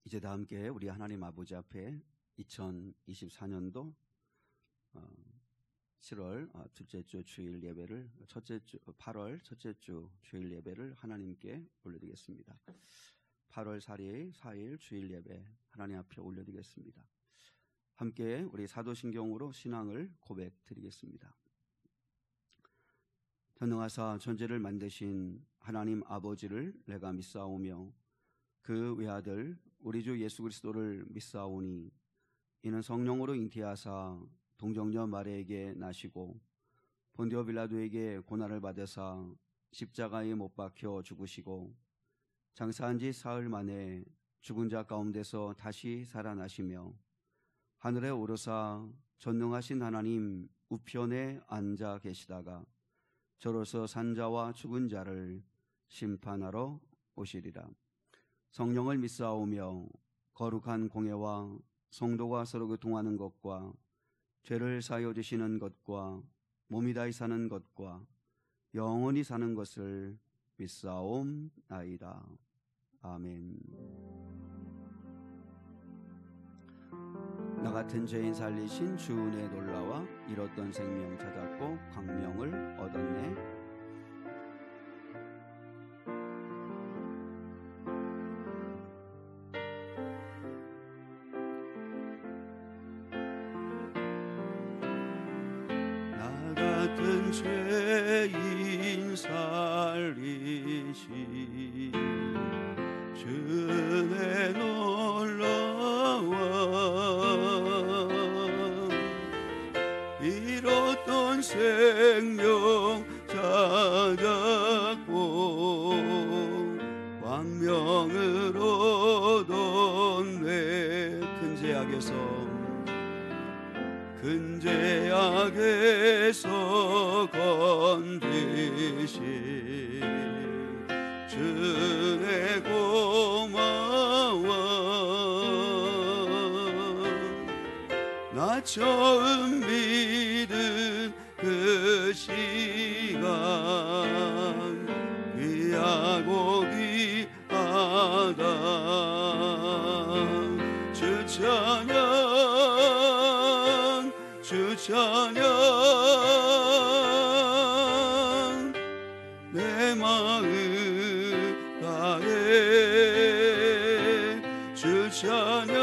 이제 다 함께 우리 하나님 아버지 앞에 2024년도 7월 둘째 주 주일 예배를 8월 첫째 주 주일 예배를 하나님께 올려드리겠습니다. 8월 4일 주일 예배 하나님 앞에 올려드리겠습니다. 함께 우리 사도신경으로 신앙을 고백드리겠습니다. 전능하사 천지를 만드신 하나님 아버지를 내가 믿사오며 그 외아들 우리 주 예수 그리스도를 믿사오니 이는 성령으로 잉태하사 동정녀 마리아에게 나시고 본디오 빌라도에게 고난을 받으사 십자가에 못 박혀 죽으시고 장사한 지 사흘 만에 죽은 자 가운데서 다시 살아나시며 하늘에 오르사 전능하신 하나님 우편에 앉아 계시다가 저로서 산자와 죽은 자를 심판하러 오시리라. 성령을 믿사오며 거룩한 공예와 성도가 서로 교통하는 것과 죄를 사하여 주시는 것과 몸이 다히 사는 것과 영원히 사는 것을 믿사옵나이다. 아멘. 나 같은 죄인 살리신 주 은혜에 놀라와 잃었던 생명 찾았고 광명을 얻었네. 나 같은 죄인 살리신 주 은혜 놀라와 잃었던 생명 찾았고 광명을 얻었네. 큰 죄악에서 건지신 주의 고마워. 나 처음 믿은 그 시간 귀하고 귀하다. 주 찬양 주 찬양 내 마음 다해 주 찬양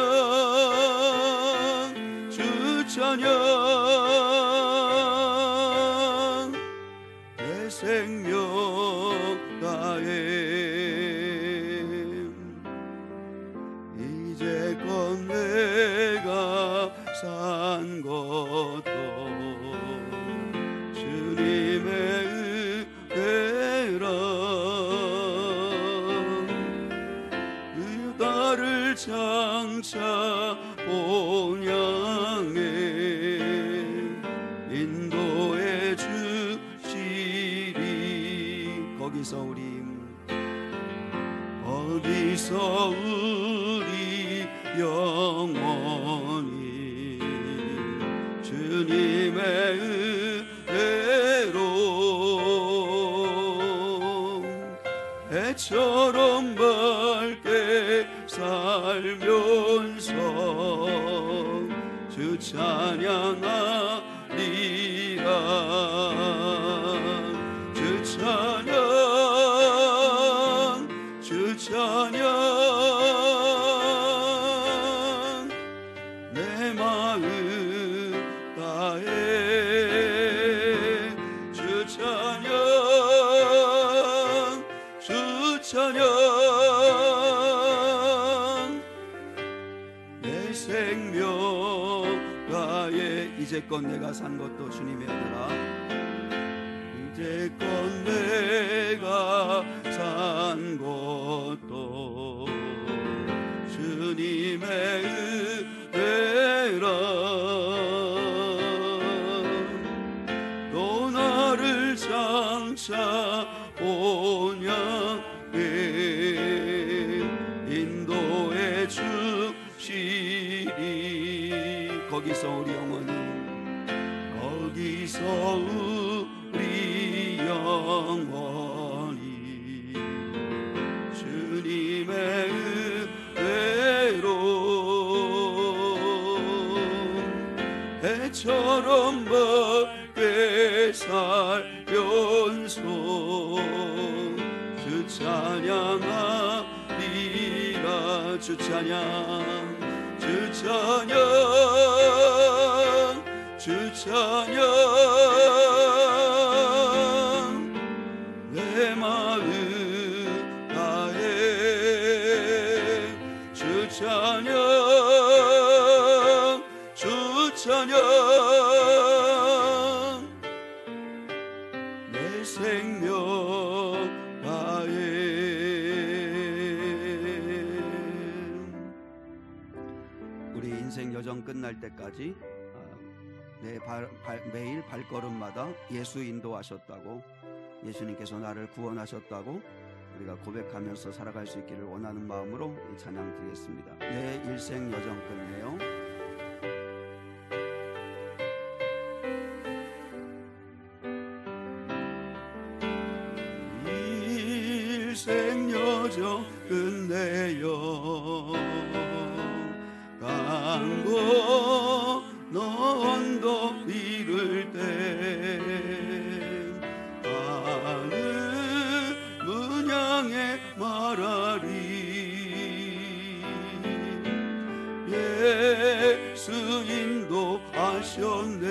주 찬양 내 생명 다해. 이제껏 내가 산 것도 주님의 은혜라. 나를 장차 본향에 인도해 주시리. 거기서 우리 영원히 주님의 은혜로 해처럼 밝게 살면서 주 찬양하리라. 주 찬양 주 찬양 내 마음 다해 주 찬양 주 찬양 내 생명 다해. 이제껏 내가 산 것도 주님의 은혜라. 이제껏 내가 산 것도 주님의 은혜라. 또 나를 장차 본향에 인도해 주시리. 거기서 우리 영원히 주님의 은혜로 이처럼 먹게 살면서 주 찬양하리라. 주 찬양, 주 찬양, 주 찬양. 내 마음 다해 주 찬양, 주 찬양. 내 생명 다해. 우리 인생 여정 끝날 때까지 매일 발걸음마다 예수 인도하셨다고, 예수님께서 나를 구원하셨다고 우리가 고백하면서 살아갈 수 있기를 원하는 마음으로 이 찬양 드리겠습니다. 내 일생 여정 끝내요. 일생 여정 끝내요. 강고 언덕 이를 때 하늘 문양에 말하리. 예수 인도하셨네.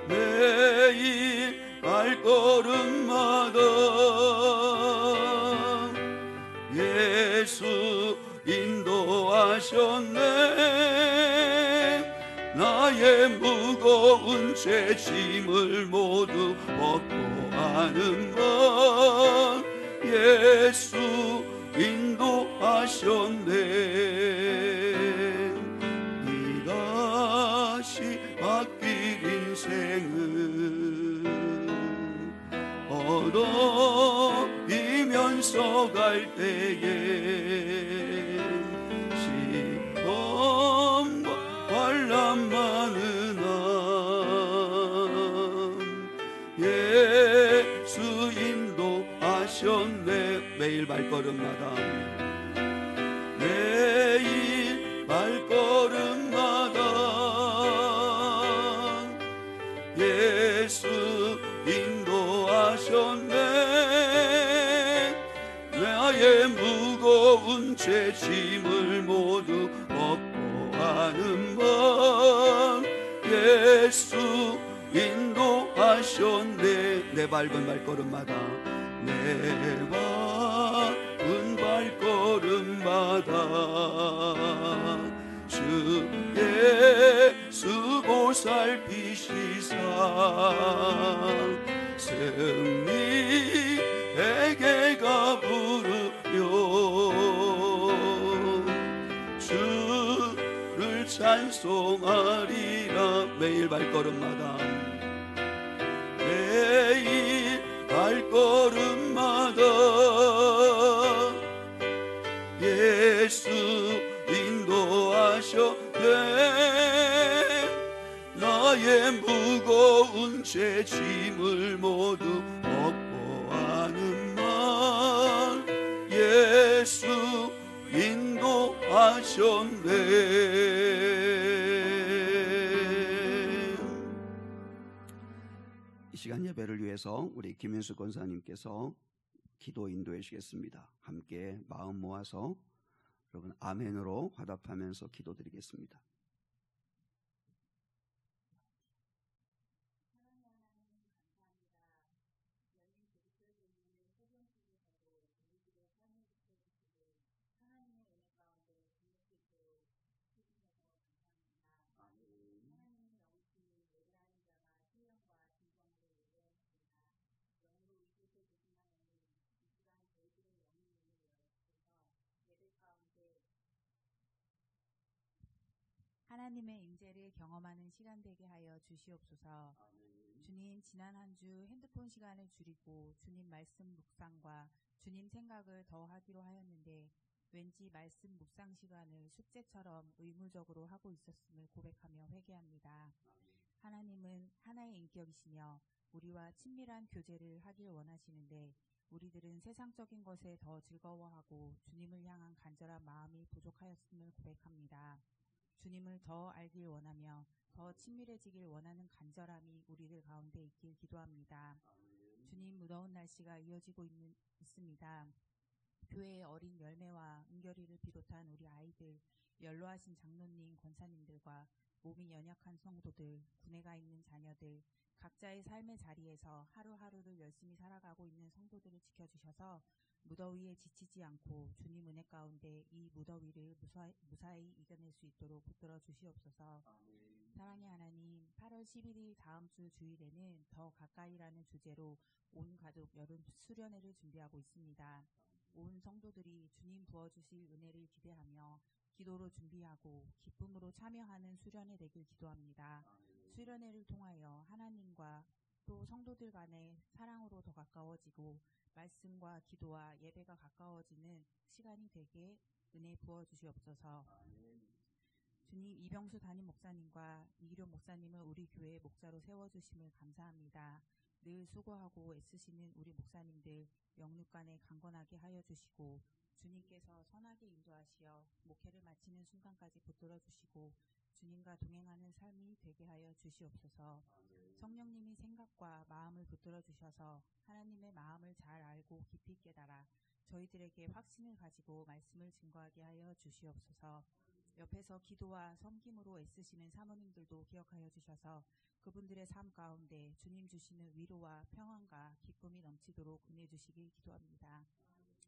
매일 발걸음마다 예수 인도하셨네. 나의 무거운 죄짐을 모두 벗고 하는 것 예수 인도하셨네. 이다시 바뀔 인생은 얻어이면서 갈 때에 시험과 환난 많으나 예수 인도하셨네. 매일 발걸음마다, 매일 발걸음마다 예수 인도하셨네. 나의 무거운 죄짐을 모두 벗고 하는 법 예수 인도하셨네. 내 밟은 발걸음마다, 내 밟은 발걸음마다 주 예수 보살피시사 승리에게 가부르려 주를 찬송하리라. 매일 발걸음마다, 매일 발걸음마다 예수 인도하셨네. 나의 무거운 죄짐을 모두 벗고 하는 말 예수 인도하셨네. 이 시간 예배를 위해서 우리 김윤수 권사님께서 기도 인도해 주시겠습니다. 함께 마음 모아서 여러분 아멘으로 화답하면서 기도드리겠습니다. 하나님의 임재를 경험하는 시간 되게 하여 주시옵소서. 주님, 지난 한 주 핸드폰 시간을 줄이고 주님 말씀 묵상과 주님 생각을 더 하기로 하였는데 왠지 말씀 묵상 시간을 숙제처럼 의무적으로 하고 있었음을 고백하며 회개합니다. 하나님은 하나의 인격이시며 우리와 친밀한 교제를 하길 원하시는데 우리들은 세상적인 것에 더 즐거워하고 주님을 향한 간절한 마음이 부족하였음을 고백합니다. 주님을 더 알길 원하며 더 친밀해지길 원하는 간절함이 우리들 가운데 있길 기도합니다. 주님, 무더운 날씨가 이어지고 있습니다. 교회의 어린 열매와 은결이를 비롯한 우리 아이들, 연로하신 장로님, 권사님들과 몸이 연약한 성도들, 군에 가 있는 자녀들, 각자의 삶의 자리에서 하루하루를 열심히 살아가고 있는 성도들을 지켜주셔서 무더위에 지치지 않고 주님 은혜 가운데 이 무더위를 무사히 이겨낼 수 있도록 붙들어 주시옵소서. 사랑의 하나님, 8월 11일 다음 주 주일에는 더 가까이라는 주제로 온 가족 여름 수련회를 준비하고 있습니다. 온 성도들이 주님 부어주실 은혜를 기대하며 기도로 준비하고 기쁨으로 참여하는 수련회 되길 기도합니다. 수련회를 통하여 하나님과 또 성도들 간의 사랑으로 더 가까워지고 말씀과 기도와 예배가 가까워지는 시간이 되게 은혜 부어주시옵소서. 주님, 이병수 담임 목사님과 이기룡 목사님을 우리 교회의 목사로 세워주심을 감사합니다. 늘 수고하고 애쓰시는 우리 목사님들 영육간에 강건하게 하여 주시고 주님께서 선하게 인도하시어 목회를 마치는 순간까지 붙들어 주시고 주님과 동행하는 삶이 되게 하여 주시옵소서. 성령님이 생각과 마음을 붙들어 주셔서 하나님의 마음을 잘 알고 깊이 깨달아 저희들에게 확신을 가지고 말씀을 증거하게 하여 주시옵소서. 옆에서 기도와 섬김으로 애쓰시는 사모님들도 기억하여 주셔서 그분들의 삶 가운데 주님 주시는 위로와 평안과 기쁨이 넘치도록 은혜 주시길 기도합니다.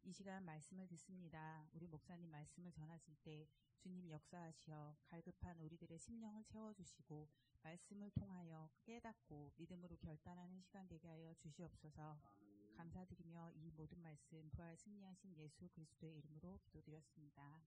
이 시간 말씀을 듣습니다. 우리 목사님 말씀을 전하실 때 주님 역사하시어 갈급한 우리들의 심령을 채워주시고 말씀을 통하여 깨닫고 믿음으로 결단하는 시간 되게 하여 주시옵소서. 감사드리며 이 모든 말씀 부활 승리하신 예수 그리스도의 이름으로 기도드렸습니다.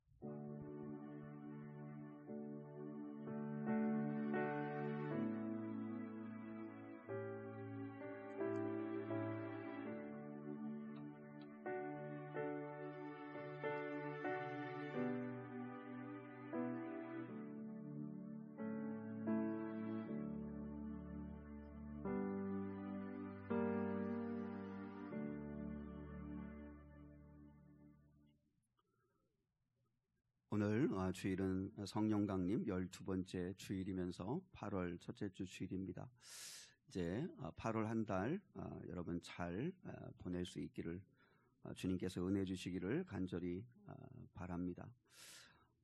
오늘 주일은 성령 강림 12번째 주일이면서 8월 첫째 주 주일입니다. 이제 8월 한 달 여러분 잘 보낼 수 있기를 주님께서 은혜 주시기를 간절히 바랍니다.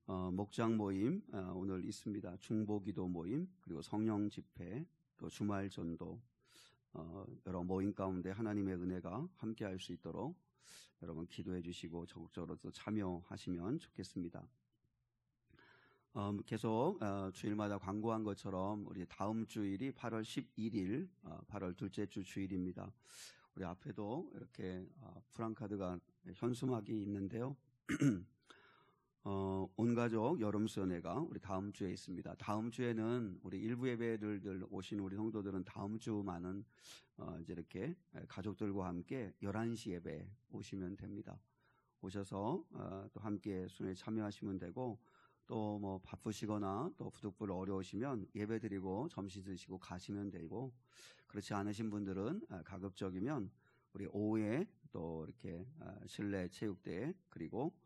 목장 모임 오늘 있습니다. 중보기도 모임, 그리고 성령 집회, 또 주말 전도, 여러 모임 가운데 하나님의 은혜가 함께할 수 있도록 여러분 기도해 주시고 적극적으로 또 참여하시면 좋겠습니다. 계속 주일마다 광고한 것처럼 우리 다음 주일이 8월 11일 8월 둘째 주 주일입니다. 우리 앞에도 이렇게 프랑카드가 현수막이 있는데요. 온가족 여름수련회가 우리 다음 주에 있습니다. 다음 주에는 우리 일부 예배들 오신 우리 성도들은 다음 주만은 이제 이렇게 가족들과 함께 11시 예배 오시면 됩니다. 오셔서 또 함께 수련회에 참여하시면 되고, 또 뭐 바쁘시거나 또 부득불 어려우시면 예배 드리고 점심 드시고 가시면 되고, 그렇지 않으신 분들은 가급적이면 우리 오후에 또 이렇게 실내 체육대회, 그리고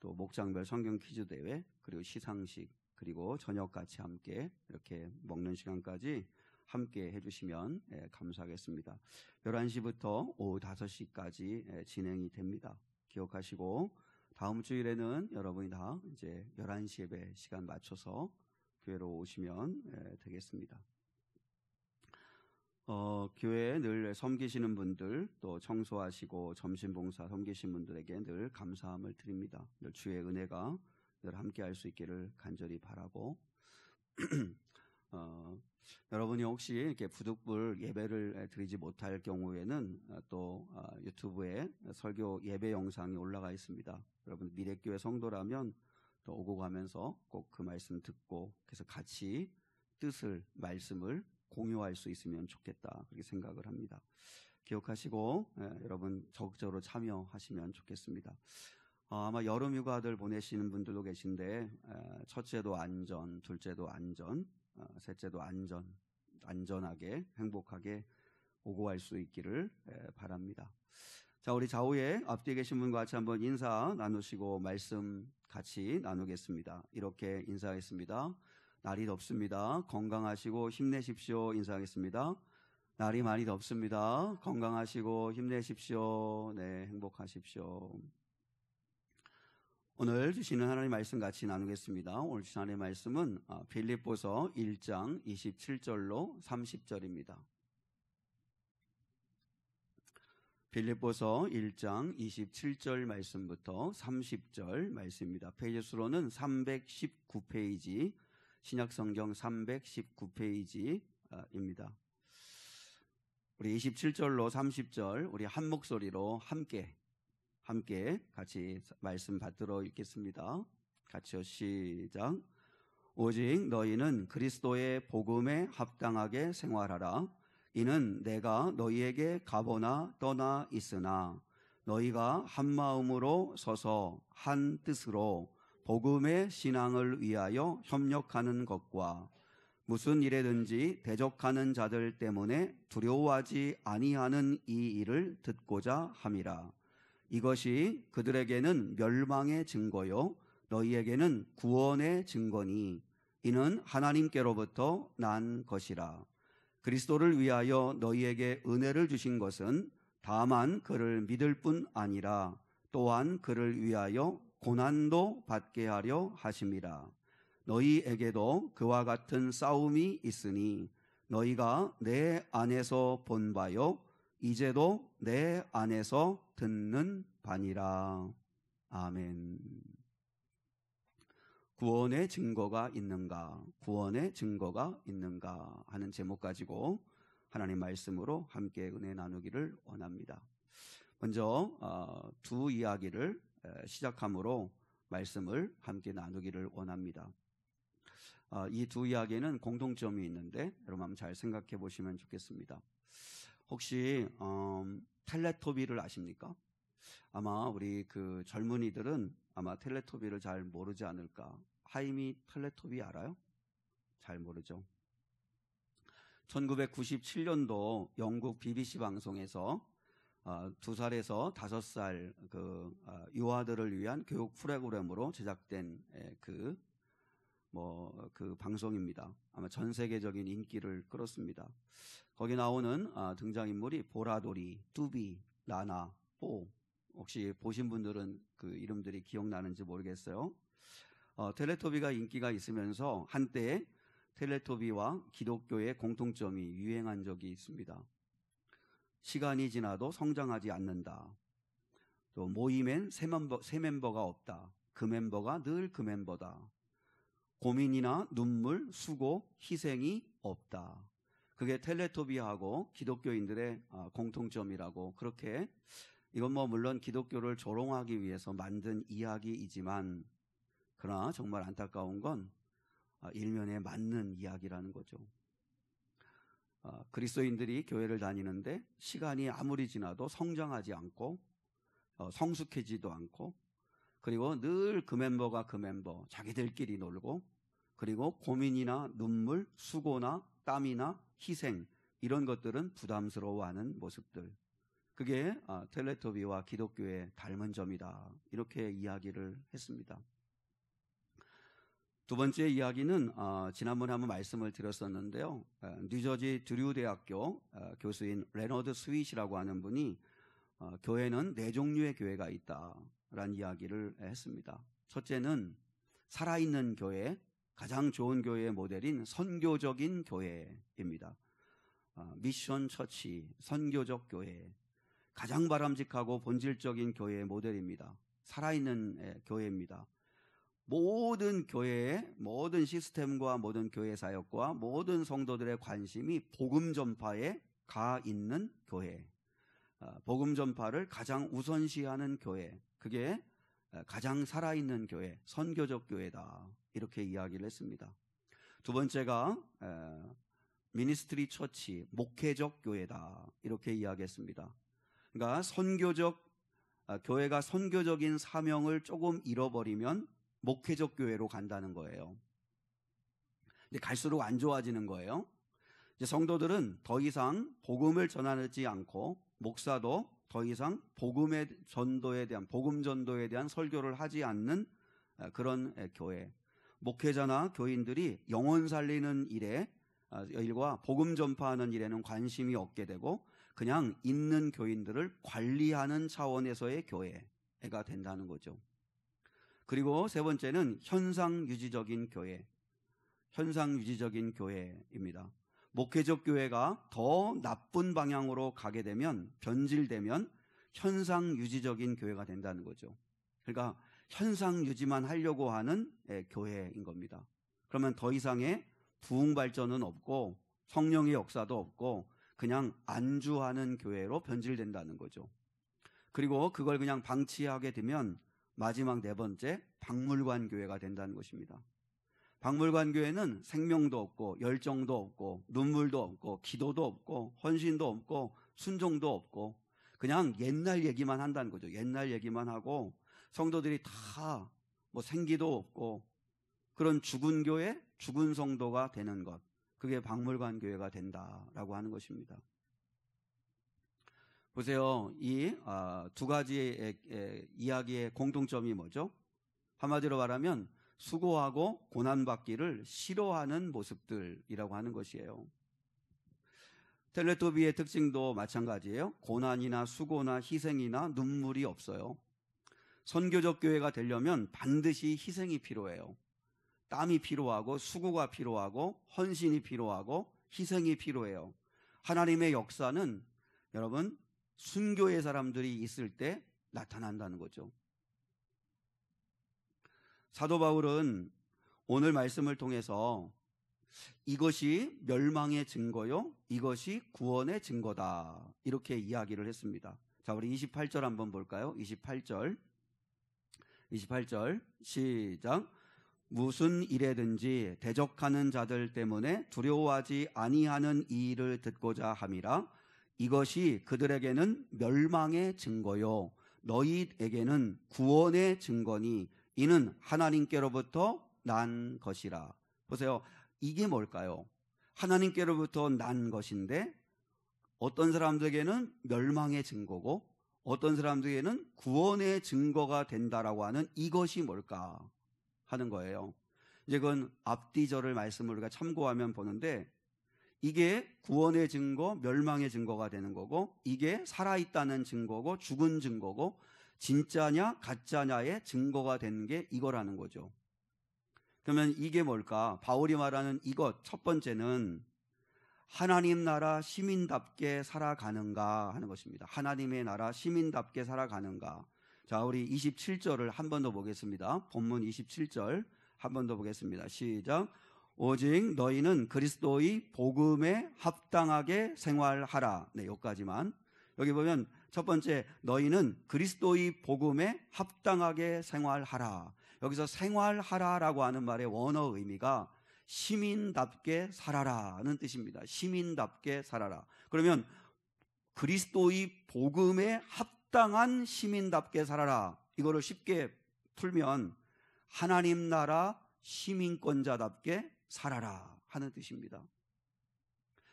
또 목장별 성경 퀴즈 대회, 그리고 시상식, 그리고 저녁 같이 함께 이렇게 먹는 시간까지 함께 해주시면 감사하겠습니다. 11시부터 오후 5시까지 진행이 됩니다. 기억하시고 다음 주일에는 여러분이 다 이제 11시 예배 시간 맞춰서 교회로 오시면 되겠습니다. 교회에 늘 섬기시는 분들, 또 청소하시고 점심봉사 섬기신 분들에게 늘 감사함을 드립니다. 늘 주의 은혜가 늘 함께할 수 있기를 간절히 바라고 여러분이 혹시 이렇게 부득불 예배를 드리지 못할 경우에는 또 유튜브에 설교 예배 영상이 올라가 있습니다. 여러분 미래교회 성도라면 또 오고 가면서 꼭 그 말씀 듣고 그래서 같이 뜻을, 말씀을 공유할 수 있으면 좋겠다, 그렇게 생각을 합니다. 기억하시고 여러분 적극적으로 참여하시면 좋겠습니다. 아마 여름 휴가들 보내시는 분들도 계신데 첫째도 안전, 둘째도 안전, 셋째도 안전하게 행복하게 오고 갈 수 있기를 바랍니다. 자, 우리 좌우에 앞뒤에 계신 분과 같이 한번 인사 나누시고 말씀 같이 나누겠습니다. 이렇게 인사하겠습니다. 날이 덥습니다. 건강하시고 힘내십시오. 인사하겠습니다. 날이 많이 덥습니다. 건강하시고 힘내십시오. 네, 행복하십시오. 오늘 주시는 하나님의 말씀 같이 나누겠습니다. 오늘 주시는 하나님의 말씀은 빌립보서 1장 27절로 30절입니다. 빌립보서 1장 27절 말씀부터 30절 말씀입니다. 페이지 수로는 319페이지, 신약성경 319페이지입니다. 우리 27절로 30절 우리 한 목소리로 함께 같이 말씀 받들어 읽겠습니다. 같이요. 시작. 오직 너희는 그리스도의 복음에 합당하게 생활하라. 이는 내가 너희에게 가보나 떠나 있으나 너희가 한 마음으로 서서 한 뜻으로 복음의 신앙을 위하여 협력하는 것과 무슨 일에든지 대적하는 자들 때문에 두려워하지 아니하는 이 일을 듣고자 함이라. 이것이 그들에게는 멸망의 증거요 너희에게는 구원의 증거니 이는 하나님께로부터 난 것이라. 그리스도를 위하여 너희에게 은혜를 주신 것은 다만 그를 믿을 뿐 아니라 또한 그를 위하여 고난도 받게 하려 하심이라. 너희에게도 그와 같은 싸움이 있으니 너희가 내 안에서 본 바요 이제도 내 안에서 듣는 바니라. 아멘. 구원의 증거가 있는가? 구원의 증거가 있는가? 하는 제목 가지고 하나님 말씀으로 함께 은혜 나누기를 원합니다. 먼저 두 이야기를 시작함으로 말씀을 함께 나누기를 원합니다. 이 두 이야기는 공통점이 있는데 여러분 한번 잘 생각해 보시면 좋겠습니다. 혹시 텔레토비를 아십니까? 아마 우리 그 젊은이들은 아마 텔레토비를 잘 모르지 않을까. 하임이 텔레토비 알아요? 잘 모르죠. 1997년도 영국 BBC 방송에서 2살에서 5살 그 유아들을 위한 교육 프로그램으로 제작된 그 방송입니다. 아마 전 세계적인 인기를 끌었습니다. 거기 나오는 등장인물이 보라돌이, 뚜비, 나나, 뽀. 혹시 보신 분들은 그 이름들이 기억나는지 모르겠어요. 텔레토비가 인기가 있으면서 한때 텔레토비와 기독교의 공통점이 유행한 적이 있습니다. 시간이 지나도 성장하지 않는다. 또 모임엔 새 멤버가 없다. 그 멤버가 늘 그 멤버다. 고민이나 눈물, 수고, 희생이 없다. 그게 텔레토비하고 기독교인들의 공통점이라고 그렇게 이건 물론 기독교를 조롱하기 위해서 만든 이야기이지만 그러나 정말 안타까운 건 일면에 맞는 이야기라는 거죠. 그리스도인들이 교회를 다니는데 시간이 아무리 지나도 성장하지 않고 성숙해지도 않고 그리고 늘 그 멤버가 그 멤버 자기들끼리 놀고 그리고 고민이나 눈물, 수고나 땀이나 희생 이런 것들은 부담스러워하는 모습들. 그게 텔레토비와 기독교의 닮은 점이다. 이렇게 이야기를 했습니다. 두 번째 이야기는 지난번에 한번 말씀을 드렸었는데요. 뉴저지 드류 대학교 교수인 레너드 스윗이라고 하는 분이 교회는 네 종류의 교회가 있다라는 이야기를 했습니다. 첫째는 살아있는 교회, 가장 좋은 교회의 모델인 선교적인 교회입니다. 미션 처치, 선교적 교회, 가장 바람직하고 본질적인 교회의 모델입니다. 살아있는 교회입니다. 모든 교회의 모든 시스템과 모든 교회 사역과 모든 성도들의 관심이 복음 전파에 가 있는 교회, 복음 전파를 가장 우선시하는 교회, 그게 가장 살아있는 교회, 선교적 교회다. 이렇게 이야기를 했습니다. 두 번째가 미니스트리 처치, 목회적 교회다. 이렇게 이야기했습니다. 그러니까 교회가 선교적인 사명을 조금 잃어버리면 목회적 교회로 간다는 거예요. 근데 갈수록 안 좋아지는 거예요. 이제 성도들은 더 이상 복음을 전하지 않고 목사도 더 이상 복음 전도에 대한 설교를 하지 않는 그런 교회. 목회자나 교인들이 영혼 살리는 일과 복음 전파하는 일에는 관심이 없게 되고 그냥 있는 교인들을 관리하는 차원에서의 교회가 된다는 거죠. 그리고 세 번째는 현상유지적인 교회. 현상유지적인 교회입니다. 목회적 교회가 더 나쁜 방향으로 가게 되면, 변질되면 현상유지적인 교회가 된다는 거죠. 그러니까 현상유지만 하려고 하는 교회인 겁니다. 그러면 더 이상의 부흥 발전은 없고 성령의 역사도 없고 그냥 안주하는 교회로 변질된다는 거죠. 그리고 그걸 그냥 방치하게 되면 마지막 네 번째, 박물관 교회가 된다는 것입니다. 박물관 교회는 생명도 없고 열정도 없고 눈물도 없고 기도도 없고 헌신도 없고 순종도 없고 그냥 옛날 얘기만 한다는 거죠. 옛날 얘기만 하고 성도들이 다 생기도 없고 그런 죽은 교회, 죽은 성도가 되는 것, 그게 박물관 교회가 된다라고 하는 것입니다. 보세요. 이 두 가지의 이야기의 공통점이 뭐죠? 한마디로 말하면 수고하고 고난받기를 싫어하는 모습들이라고 하는 것이에요. 텔레토비의 특징도 마찬가지예요. 고난이나 수고나 희생이나 눈물이 없어요. 선교적 교회가 되려면 반드시 희생이 필요해요. 땀이 필요하고 수고가 필요하고 헌신이 필요하고 희생이 필요해요. 하나님의 역사는 여러분 순교의 사람들이 있을 때 나타난다는 거죠. 사도 바울은 오늘 말씀을 통해서 이것이 멸망의 증거요, 이것이 구원의 증거다, 이렇게 이야기를 했습니다. 자, 우리 28절 한번 볼까요? 28절 시작. 무슨 일에든지 대적하는 자들 때문에 두려워하지 아니하는 이 일을 듣고자 함이라. 이것이 그들에게는 멸망의 증거요 너희에게는 구원의 증거니 이는 하나님께로부터 난 것이라. 보세요. 이게 뭘까요? 하나님께로부터 난 것인데 어떤 사람들에게는 멸망의 증거고 어떤 사람들에게는 구원의 증거가 된다라고 하는 이것이 뭘까 하는 거예요. 이제 그건 앞뒤절을 말씀을 우리가 참고하면 보는데 이게 구원의 증거, 멸망의 증거가 되는 거고 이게 살아있다는 증거고 죽은 증거고 진짜냐 가짜냐의 증거가 되는 게 이거라는 거죠. 그러면 이게 뭘까? 바울이 말하는 이것 첫 번째는 하나님 나라 시민답게 살아가는가 하는 것입니다. 하나님의 나라 시민답게 살아가는가. 자, 우리 27절을 한 번 더 보겠습니다. 본문 27절 한 번 더 보겠습니다. 시작. 오직 너희는 그리스도의 복음에 합당하게 생활하라. 네, 여기까지만. 여기 보면 첫 번째, 너희는 그리스도의 복음에 합당하게 생활하라. 여기서 생활하라라고 하는 말의 원어 의미가 시민답게 살아라는 뜻입니다. 시민답게 살아라. 그러면 그리스도의 복음에 합당한 시민답게 살아라. 이거를 쉽게 풀면 하나님 나라 시민권자답게 살아라 하는 뜻입니다.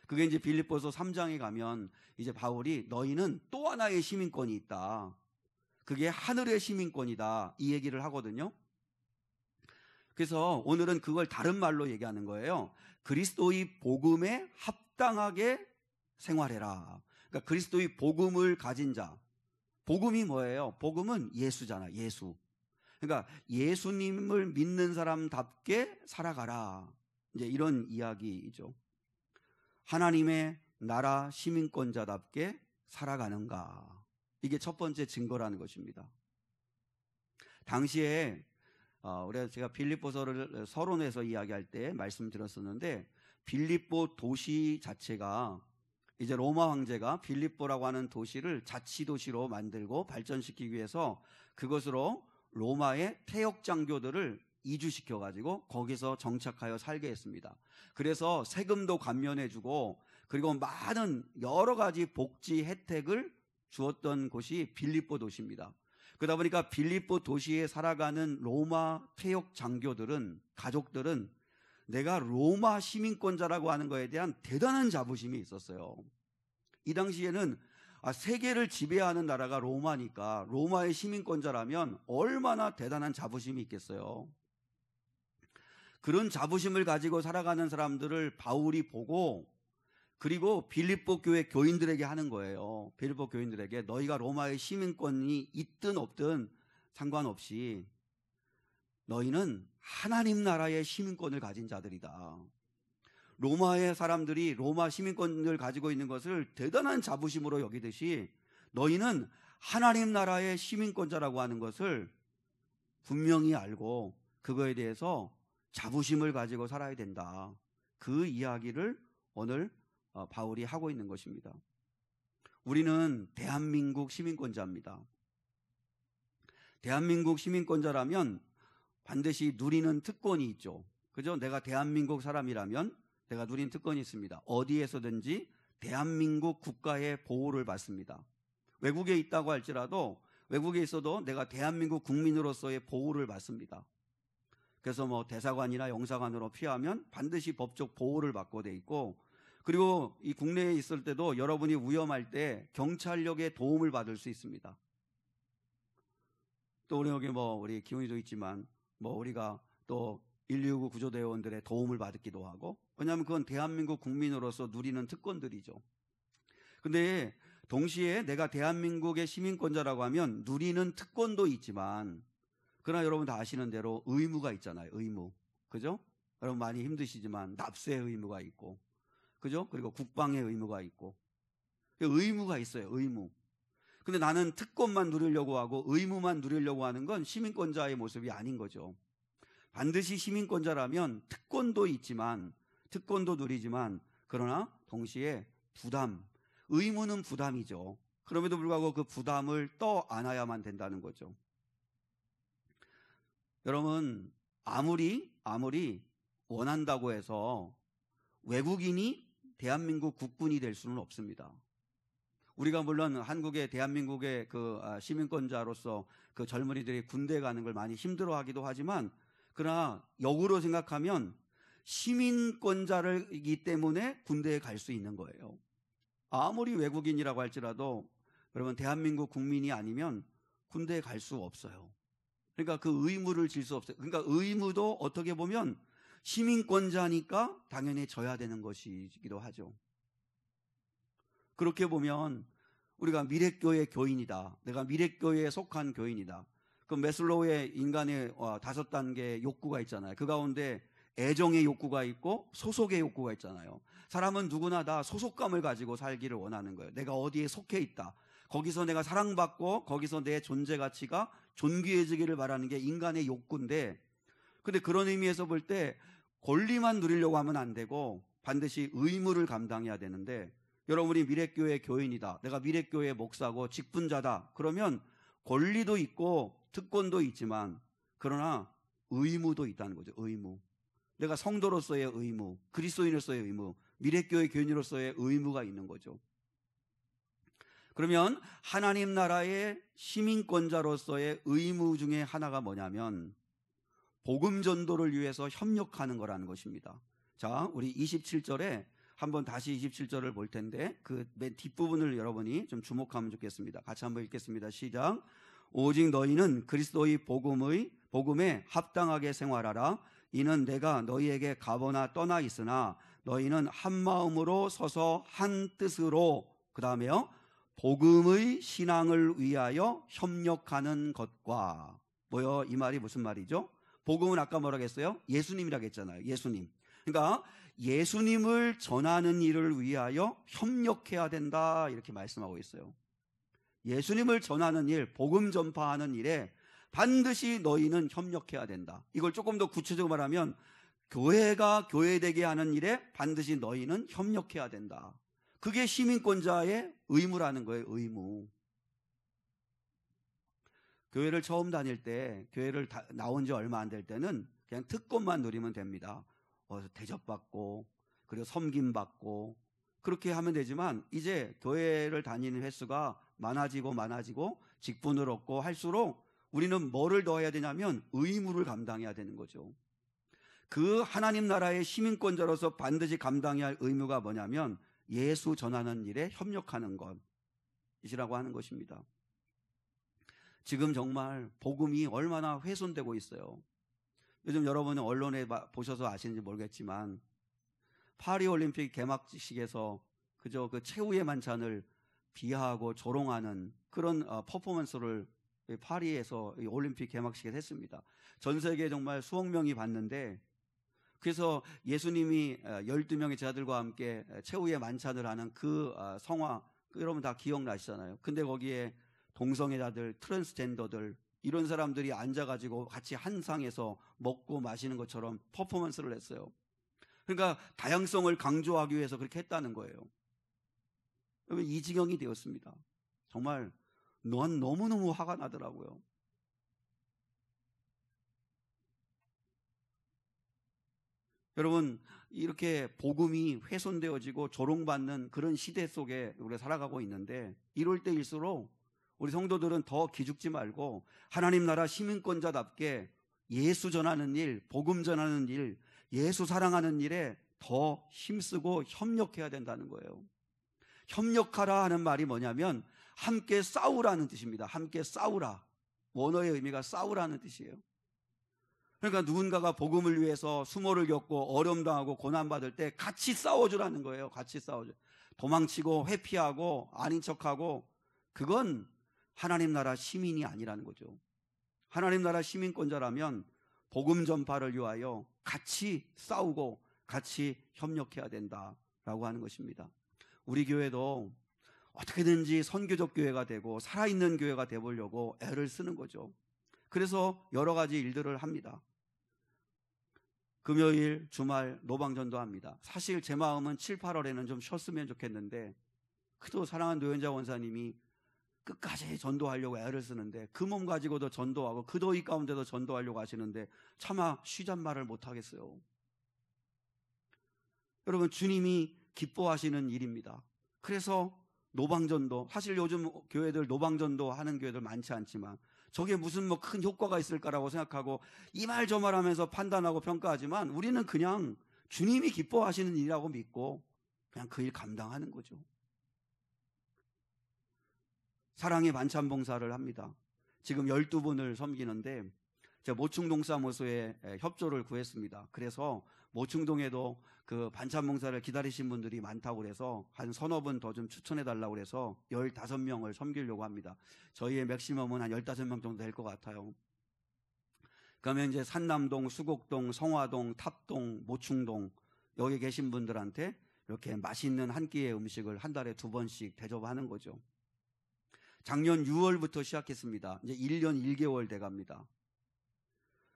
그게 이제 빌립보서 3장에 가면 이제 바울이 너희는 또 하나의 시민권이 있다. 그게 하늘의 시민권이다. 이 얘기를 하거든요. 그래서 오늘은 그걸 다른 말로 얘기하는 거예요. 그리스도의 복음에 합당하게 생활해라. 그러니까 그리스도의 복음을 가진 자. 복음이 뭐예요? 복음은 예수잖아. 예수. 그러니까 예수님을 믿는 사람답게 살아가라. 이제 이런 이야기이죠. 하나님의 나라 시민권자답게 살아가는가. 이게 첫 번째 증거라는 것입니다. 당시에 제가 빌립보서를 서론에서 이야기할 때 말씀드렸었는데 빌립보 도시 자체가 이제 로마 황제가 빌립보라고 하는 도시를 자치도시로 만들고 발전시키기 위해서 그것으로 로마의 태역 장교들을 이주시켜가지고 거기서 정착하여 살게 했습니다. 그래서 세금도 감면해주고 그리고 많은 여러 가지 복지 혜택을 주었던 곳이 빌립보 도시입니다. 그러다 보니까 빌립보 도시에 살아가는 로마 태역 장교들은, 가족들은 내가 로마 시민권자라고 하는 것에 대한 대단한 자부심이 있었어요. 이 당시에는 세계를 지배하는 나라가 로마니까 로마의 시민권자라면 얼마나 대단한 자부심이 있겠어요. 그런 자부심을 가지고 살아가는 사람들을 바울이 보고 그리고 빌립보 교회 교인들에게 하는 거예요. 빌립보 교인들에게 너희가 로마의 시민권이 있든 없든 상관없이 너희는 하나님 나라의 시민권을 가진 자들이다. 로마의 사람들이 로마 시민권을 가지고 있는 것을 대단한 자부심으로 여기듯이 너희는 하나님 나라의 시민권자라고 하는 것을 분명히 알고 그거에 대해서 자부심을 가지고 살아야 된다. 그 이야기를 오늘 바울이 하고 있는 것입니다. 우리는 대한민국 시민권자입니다. 대한민국 시민권자라면 반드시 누리는 특권이 있죠. 그죠? 내가 대한민국 사람이라면 내가 누린 특권이 있습니다. 어디에서든지 대한민국 국가의 보호를 받습니다. 외국에 있다고 할지라도 외국에 있어도 내가 대한민국 국민으로서의 보호를 받습니다. 그래서 대사관이나 영사관으로 피하면 반드시 법적 보호를 받고 돼 있고, 그리고 이 국내에 있을 때도 여러분이 위험할 때 경찰력의 도움을 받을 수 있습니다. 또 우리 여기 우리 기훈이도 있지만 우리가 또 119 구조대원들의 도움을 받기도 하고, 왜냐하면 그건 대한민국 국민으로서 누리는 특권들이죠. 근데 동시에 내가 대한민국의 시민권자라고 하면 누리는 특권도 있지만, 그러나 여러분 다 아시는 대로 의무가 있잖아요. 의무. 그죠? 여러분 많이 힘드시지만 납세의 의무가 있고, 그죠? 그리고 국방의 의무가 있고, 의무가 있어요. 의무. 근데 나는 특권만 누리려고 하고 의무만 누리려고 하는 건 시민권자의 모습이 아닌 거죠. 반드시 시민권자라면 특권도 있지만, 특권도 누리지만, 그러나 동시에 부담, 의무는 부담이죠. 그럼에도 불구하고 그 부담을 떠 안아야만 된다는 거죠. 여러분, 아무리 원한다고 해서 외국인이 대한민국 국군이 될 수는 없습니다. 우리가 물론 한국의 대한민국의 시민권자로서 그 젊은이들이 군대에 가는 걸 많이 힘들어하기도 하지만, 그러나 역으로 생각하면 시민권자이기 때문에 군대에 갈 수 있는 거예요. 아무리 외국인이라고 할지라도 여러분 대한민국 국민이 아니면 군대에 갈 수 없어요. 그러니까 그 의무를 질 수 없어요. 그러니까 의무도 어떻게 보면 시민권자니까 당연히 져야 되는 것이기도 하죠. 그렇게 보면 우리가 미래교회 교인이다. 내가 미래교회에 속한 교인이다. 그 매슬로우의 인간의 5단계의 욕구가 있잖아요. 그 가운데 애정의 욕구가 있고 소속의 욕구가 있잖아요. 사람은 누구나 다 소속감을 가지고 살기를 원하는 거예요. 내가 어디에 속해 있다. 거기서 내가 사랑받고 거기서 내 존재 가치가 존귀해지기를 바라는 게 인간의 욕구인데, 근데 그런 의미에서 볼 때 권리만 누리려고 하면 안 되고 반드시 의무를 감당해야 되는데, 여러분이 미래교회 교인이다. 내가 미래교회 목사고 직분자다. 그러면 권리도 있고 특권도 있지만 그러나 의무도 있다는 거죠. 의무. 내가 성도로서의 의무, 그리스도인으로서의 의무, 미래교회 교인으로서의 의무가 있는 거죠. 그러면 하나님 나라의 시민권자로서의 의무 중에 하나가 뭐냐면 복음 전도를 위해서 협력하는 거라는 것입니다. 자, 우리 27절에 한번 다시 27절을 볼 텐데 그 맨 뒷부분을 여러분이 좀 주목하면 좋겠습니다. 같이 한번 읽겠습니다. 시작. 오직 너희는 그리스도의 복음에 합당하게 생활하라. 이는 내가 너희에게 가거나 떠나 있으나 너희는 한 마음으로 서서 한 뜻으로, 그 다음에요, 복음의 신앙을 위하여 협력하는 것과, 뭐요? 이 말이 무슨 말이죠? 복음은 아까 뭐라고 했어요? 예수님이라고 했잖아요. 예수님. 그러니까 예수님을 전하는 일을 위하여 협력해야 된다, 이렇게 말씀하고 있어요. 예수님을 전하는 일, 복음 전파하는 일에 반드시 너희는 협력해야 된다. 이걸 조금 더 구체적으로 말하면 교회가 교회되게 하는 일에 반드시 너희는 협력해야 된다. 그게 시민권자의 의무라는 거예요. 의무. 교회를 처음 다닐 때, 교회를 나온 지 얼마 안 될 때는 그냥 특권만 누리면 됩니다. 대접받고 그리고 섬김받고 그렇게 하면 되지만, 이제 교회를 다니는 횟수가 많아지고 직분을 얻고 할수록 우리는 뭐를 더 해야 되냐면 의무를 감당해야 되는 거죠. 그 하나님 나라의 시민권자로서 반드시 감당해야 할 의무가 뭐냐면 예수 전하는 일에 협력하는 것. 이시라고 하는 것입니다. 지금 정말 복음이 얼마나 훼손되고 있어요. 요즘 여러분은 언론에 보셔서 아시는지 모르겠지만 파리올림픽 개막식에서 그저 그 최후의 만찬을 비하하고 조롱하는 그런 퍼포먼스를 파리에서 올림픽 개막식에 했습니다. 전 세계에 정말 수억 명이 봤는데, 그래서 예수님이 12명의 제자들과 함께 최후의 만찬을 하는 그 성화, 여러분 다 기억나시잖아요. 근데 거기에 동성애자들, 트랜스젠더들 이런 사람들이 앉아가지고 같이 한 상에서 먹고 마시는 것처럼 퍼포먼스를 했어요. 그러니까 다양성을 강조하기 위해서 그렇게 했다는 거예요. 이 지경이 되었습니다. 정말 넌 너무너무 화가 나더라고요. 여러분, 이렇게 복음이 훼손되어지고 조롱받는 그런 시대 속에 우리가 살아가고 있는데, 이럴 때일수록 우리 성도들은 더 기죽지 말고 하나님 나라 시민권자답게 예수 전하는 일, 복음 전하는 일, 예수 사랑하는 일에 더 힘쓰고 협력해야 된다는 거예요. 협력하라 하는 말이 뭐냐면 함께 싸우라는 뜻입니다. 함께 싸우라. 원어의 의미가 싸우라는 뜻이에요. 그러니까 누군가가 복음을 위해서 수모를 겪고 어려움당하고 고난받을 때 같이 싸워주라는 거예요. 같이 싸워줘. 도망치고 회피하고 아닌 척하고, 그건 하나님 나라 시민이 아니라는 거죠. 하나님 나라 시민권자라면 복음 전파를 위하여 같이 싸우고 같이 협력해야 된다라고 하는 것입니다. 우리 교회도 어떻게든지 선교적 교회가 되고 살아있는 교회가 되보려고 애를 쓰는 거죠. 그래서 여러 가지 일들을 합니다. 금요일, 주말 노방전도 합니다. 사실 제 마음은 7, 8월에는 좀 쉬었으면 좋겠는데, 그도 사랑하는 노현자 원사님이 끝까지 전도하려고 애를 쓰는데, 그 몸 가지고도 전도하고 그 더위 가운데도 전도하려고 하시는데 차마 쉬잔 말을 못하겠어요. 여러분, 주님이 기뻐하시는 일입니다. 그래서 노방전도, 사실 요즘 교회들 노방전도 하는 교회들 많지 않지만 저게 무슨 뭐 큰 효과가 있을까라고 생각하고 이 말 저 말 하면서 판단하고 평가하지만, 우리는 그냥 주님이 기뻐하시는 일이라고 믿고 그냥 그 일 감당하는 거죠. 사랑의 만찬 봉사를 합니다. 지금 12분을 섬기는데 제가 모충동 사무소에 협조를 구했습니다. 그래서 모충동에도 그 반찬 봉사를 기다리신 분들이 많다고 그래서 한 서너 분 더 좀 추천해 달라고 그래서 15명을 섬기려고 합니다. 저희의 맥시멈은 한 15명 정도 될 것 같아요. 그러면 이제 산남동, 수곡동, 성화동, 탑동, 모충동 여기 계신 분들한테 이렇게 맛있는 한 끼의 음식을 한 달에 2번씩 대접하는 거죠. 작년 6월부터 시작했습니다. 이제 1년 1개월 돼갑니다.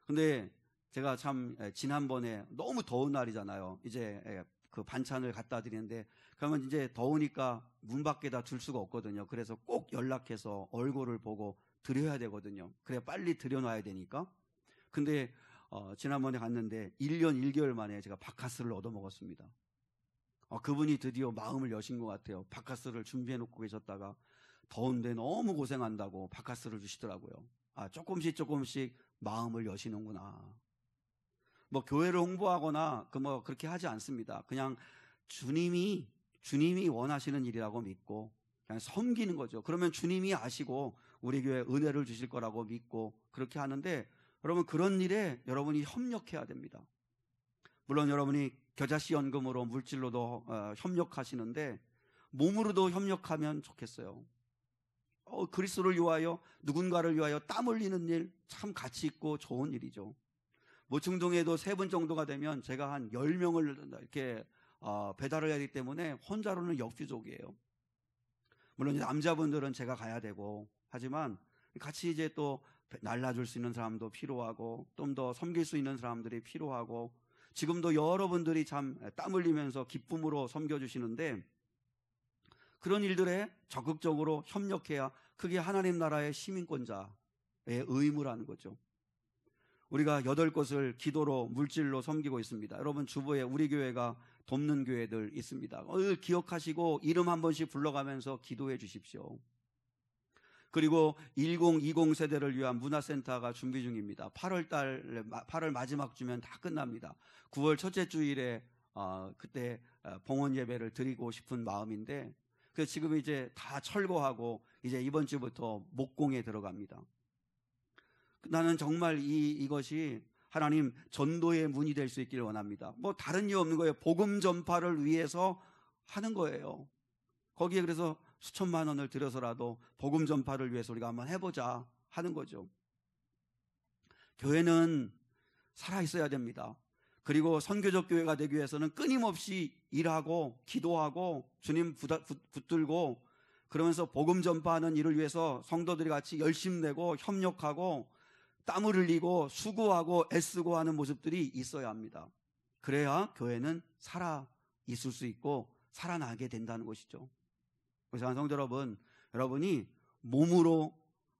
근데 제가 참 지난번에 너무 더운 날이잖아요. 이제 그 반찬을 갖다 드리는데, 그러면 이제 더우니까 문 밖에다 둘 수가 없거든요. 그래서 꼭 연락해서 얼굴을 보고 드려야 되거든요. 그래 빨리 드려놔야 되니까. 근데 지난번에 갔는데 1년 1개월 만에 제가 바카스를 얻어먹었습니다. 그분이 드디어 마음을 여신 것 같아요. 바카스를 준비해놓고 계셨다가 더운데 너무 고생한다고 바카스를 주시더라고요. 조금씩 마음을 여시는구나. 뭐 교회를 홍보하거나 그렇게 하지 않습니다. 그냥 주님이 원하시는 일이라고 믿고 그냥 섬기는 거죠. 그러면 주님이 아시고 우리 교회에 은혜를 주실 거라고 믿고 그렇게 하는데, 여러분 그런 일에 여러분이 협력해야 됩니다. 물론 여러분이 겨자씨 연금으로 물질로도 협력하시는데 몸으로도 협력하면 좋겠어요. 그리스도를 위하여 누군가를 위하여 땀 흘리는 일 참 가치 있고 좋은 일이죠. 모충동에도 3분 정도가 되면 제가 한 10명을 이렇게 배달을 해야 하기 때문에 혼자로는 역부족이에요. 물론 남자분들은 제가 가야 되고 하지만 같이 이제 또 날라줄 수 있는 사람도 필요하고 좀 더 섬길 수 있는 사람들이 필요하고, 지금도 여러분들이 참 땀 흘리면서 기쁨으로 섬겨주시는데 그런 일들에 적극적으로 협력해야 그게 하나님 나라의 시민권자의 의무라는 거죠. 우리가 8곳을 기도로 물질로 섬기고 있습니다. 여러분 주보에 우리 교회가 돕는 교회들 있습니다. 기억하시고 이름 한 번씩 불러가면서 기도해 주십시오. 그리고 1020 세대를 위한 문화센터가 준비 중입니다. 8월 마지막 주면 다 끝납니다. 9월 첫째 주일에 그때 봉헌 예배를 드리고 싶은 마음인데, 그래서 지금 이제 다 철거하고 이제 이번 주부터 목공에 들어갑니다. 나는 정말 이것이 하나님 전도의 문이 될 수 있기를 원합니다. 뭐 다른 이유 없는 거예요. 복음 전파를 위해서 하는 거예요. 거기에 그래서 수천만 원을 들여서라도 복음 전파를 위해서 우리가 한번 해보자 하는 거죠. 교회는 살아있어야 됩니다. 그리고 선교적 교회가 되기 위해서는 끊임없이 일하고 기도하고 주님 붙들고 그러면서 복음 전파하는 일을 위해서 성도들이 같이 열심 내고 협력하고 땀을 흘리고 수고하고 애쓰고 하는 모습들이 있어야 합니다. 그래야 교회는 살아 있을 수 있고 살아나게 된다는 것이죠. 그래서 성도 여러분, 여러분이 몸으로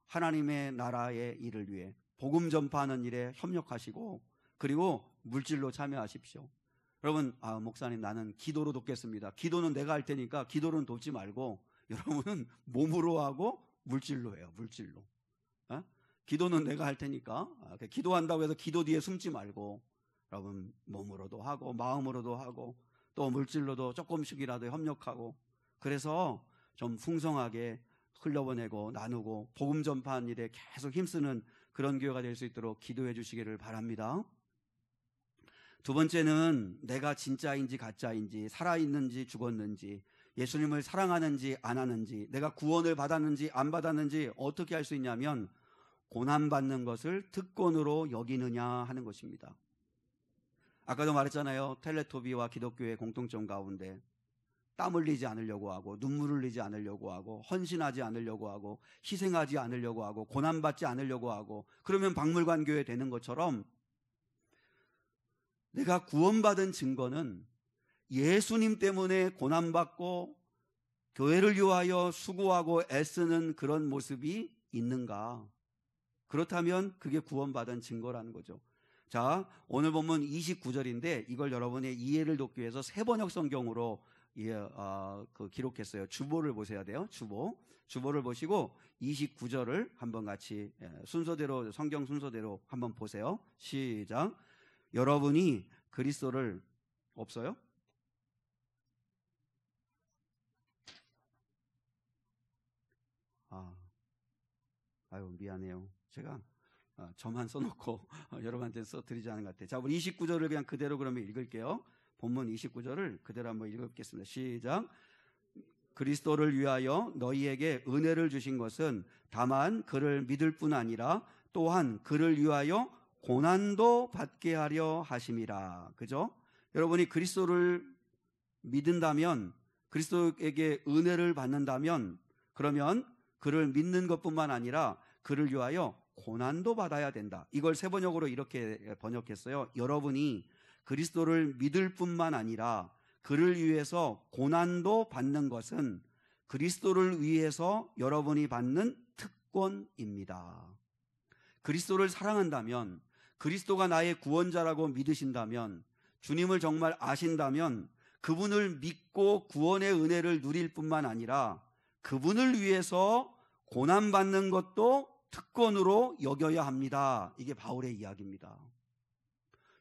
하나님의 나라의 일을 위해 복음 전파하는 일에 협력하시고 그리고 물질로 참여하십시오. 여러분, 목사님 나는 기도로 돕겠습니다. 기도는 내가 할 테니까 기도는 돕지 말고 여러분은 몸으로 하고 물질로 해요. 물질로. 기도는 내가 할 테니까 기도한다고 해서 기도 뒤에 숨지 말고 여러분 몸으로도 하고 마음으로도 하고 또 물질로도 조금씩이라도 협력하고 그래서 좀 풍성하게 흘려보내고 나누고 복음 전파하는 일에 계속 힘쓰는 그런 교회가 될 수 있도록 기도해 주시기를 바랍니다. 두 번째는 내가 진짜인지 가짜인지 살아있는지 죽었는지 예수님을 사랑하는지 안 하는지 내가 구원을 받았는지 안 받았는지 어떻게 할 수 있냐면 고난받는 것을 특권으로 여기느냐 하는 것입니다. 아까도 말했잖아요. 텔레토비와 기독교의 공통점 가운데 땀 흘리지 않으려고 하고 눈물 흘리지 않으려고 하고 헌신하지 않으려고 하고 희생하지 않으려고 하고 고난받지 않으려고 하고 그러면 박물관 교회 되는 것처럼 내가 구원받은 증거는 예수님 때문에 고난받고 교회를 위하여 수고하고 애쓰는 그런 모습이 있는가? 그렇다면 그게 구원받은 증거라는 거죠. 자, 오늘 본문 29절인데 이걸 여러분의 이해를 돕기 위해서 세번역 성경으로 기록했어요. 주보를 보셔야 돼요. 주보를 보시고 29절을 한번 같이 순서대로 성경 순서대로 한번 보세요. 시작. 여러분이 그리스도를 없어요? 미안해요. 제가 저만 써놓고 여러분한테 써드리지 않은 것 같아요. 자, 우리 29절을 그냥 그대로 그러면 읽을게요. 본문 29절을 그대로 한번 읽어보겠습니다. 시작. 그리스도를 위하여 너희에게 은혜를 주신 것은 다만 그를 믿을 뿐 아니라 또한 그를 위하여 고난도 받게 하려 하심이라. 그죠? 여러분이 그리스도를 믿는다면 그리스도에게 은혜를 받는다면 그러면 그를 믿는 것뿐만 아니라 그를 위하여 고난도 받아야 된다. 이걸 세번역으로 이렇게 번역했어요. 여러분이 그리스도를 믿을 뿐만 아니라 그를 위해서 고난도 받는 것은 그리스도를 위해서 여러분이 받는 특권입니다. 그리스도를 사랑한다면 그리스도가 나의 구원자라고 믿으신다면 주님을 정말 아신다면 그분을 믿고 구원의 은혜를 누릴 뿐만 아니라 그분을 위해서 고난받는 것도 특권으로 여겨야 합니다. 이게 바울의 이야기입니다.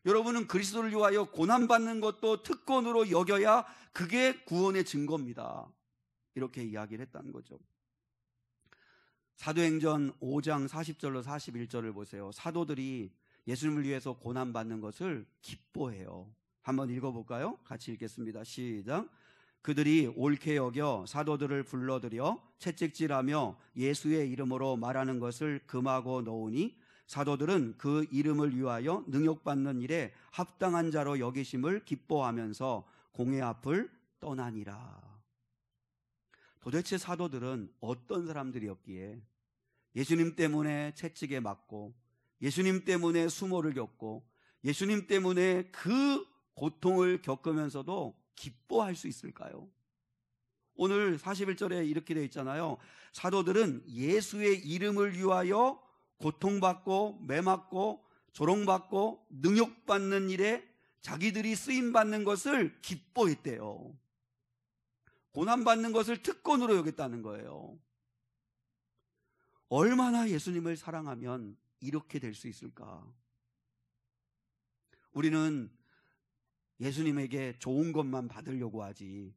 여러분은 그리스도를 위하여 고난받는 것도 특권으로 여겨야 그게 구원의 증거입니다. 이렇게 이야기를 했다는 거죠. 사도행전 5장 40절로 41절을 보세요. 사도들이 예수님을 위해서 고난받는 것을 기뻐해요. 한번 읽어볼까요? 같이 읽겠습니다. 시작. 그들이 옳게 여겨 사도들을 불러들여 채찍질하며 예수의 이름으로 말하는 것을 금하고 놓으니 사도들은 그 이름을 위하여 능욕받는 일에 합당한 자로 여기심을 기뻐하면서 공회 앞을 떠나니라. 도대체 사도들은 어떤 사람들이었기에 예수님 때문에 채찍에 맞고 예수님 때문에 수모를 겪고 예수님 때문에 그 고통을 겪으면서도 기뻐할 수 있을까요? 오늘 41절에 이렇게 되어 있잖아요. 사도들은 예수의 이름을 위하여 고통받고 매맞고 조롱받고 능욕받는 일에 자기들이 쓰임받는 것을 기뻐했대요. 고난받는 것을 특권으로 여겼다는 거예요. 얼마나 예수님을 사랑하면 이렇게 될 수 있을까? 우리는 예수님에게 좋은 것만 받으려고 하지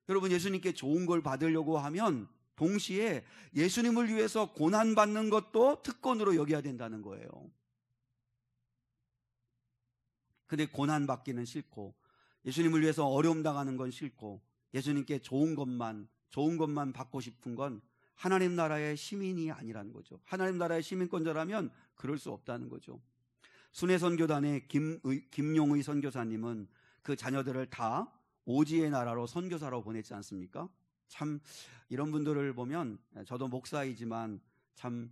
여러분, 예수님께 좋은 걸 받으려고 하면 동시에 예수님을 위해서 고난받는 것도 특권으로 여겨야 된다는 거예요. 근데 고난받기는 싫고 예수님을 위해서 어려움 당하는 건 싫고 예수님께 좋은 것만 받고 싶은 건 하나님 나라의 시민이 아니라는 거죠. 하나님 나라의 시민권자라면 그럴 수 없다는 거죠. 순회선교단의 김용의 선교사님은 그 자녀들을 다 오지의 나라로 선교사로 보냈지 않습니까? 참 이런 분들을 보면 저도 목사이지만 참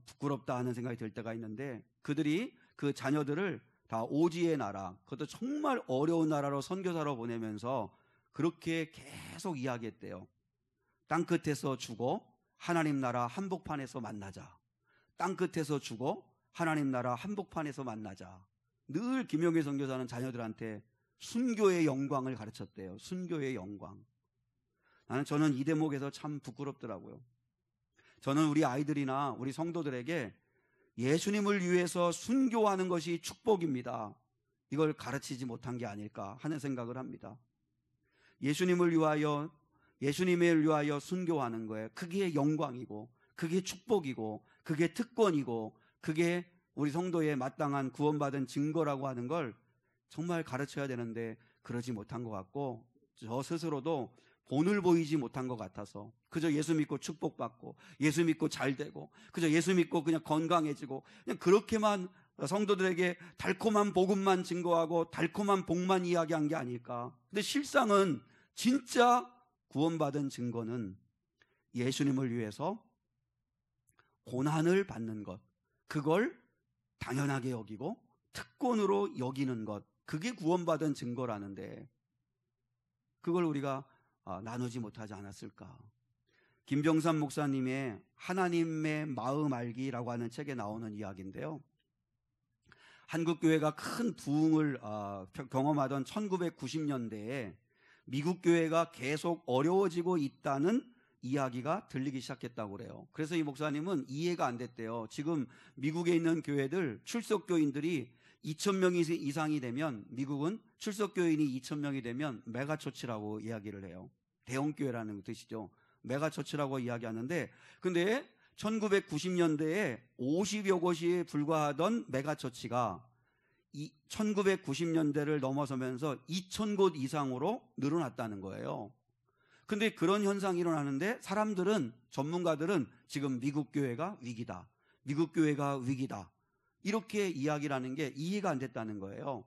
부끄럽다 하는 생각이 들 때가 있는데, 그들이 그 자녀들을 다 오지의 나라, 그것도 정말 어려운 나라로 선교사로 보내면서 그렇게 계속 이야기했대요. 땅끝에서 죽어 하나님 나라 한복판에서 만나자. 땅끝에서 죽어 하나님 나라 한복판에서 만나자. 늘 김용희 선교사는 자녀들한테 순교의 영광을 가르쳤대요. 순교의 영광. 저는 이 대목에서 참 부끄럽더라고요. 저는 우리 아이들이나 우리 성도들에게 예수님을 위해서 순교하는 것이 축복입니다, 이걸 가르치지 못한 게 아닐까 하는 생각을 합니다. 예수님을 위하여 순교하는 거예요. 그게 영광이고 그게 축복이고 그게 특권이고 그게 우리 성도의 마땅한 구원받은 증거라고 하는 걸 정말 가르쳐야 되는데 그러지 못한 것 같고, 저 스스로도 본을 보이지 못한 것 같아서 그저 예수 믿고 축복받고 예수 믿고 잘되고 그저 예수 믿고 그냥 건강해지고 그냥 그렇게만 성도들에게 달콤한 복음만 증거하고 달콤한 복만 이야기한 게 아닐까. 근데 실상은 진짜 구원받은 증거는 예수님을 위해서 고난을 받는 것, 그걸 당연하게 여기고 특권으로 여기는 것, 그게 구원받은 증거라는데 그걸 우리가 나누지 못하지 않았을까. 김병삼 목사님의 하나님의 마음 알기라고 하는 책에 나오는 이야기인데요, 한국교회가 큰 부흥을 경험하던 1990년대에 미국 교회가 계속 어려워지고 있다는 이야기가 들리기 시작했다고 그래요. 그래서 이 목사님은 이해가 안 됐대요. 지금 미국에 있는 교회들 출석교인들이 2,000명이 이상이 되면, 미국은 출석교인이 2,000명이 되면 메가처치라고 이야기를 해요. 대형교회라는 뜻이죠. 메가처치라고 이야기하는데, 근데 1990년대에 50여 곳이 불과하던 메가처치가 1990년대를 넘어서면서 2,000곳 이상으로 늘어났다는 거예요. 근데 그런 현상이 일어나는데 사람들은, 전문가들은 지금 미국 교회가 위기다, 미국 교회가 위기다, 이렇게 이야기를 하는 게 이해가 안 됐다는 거예요.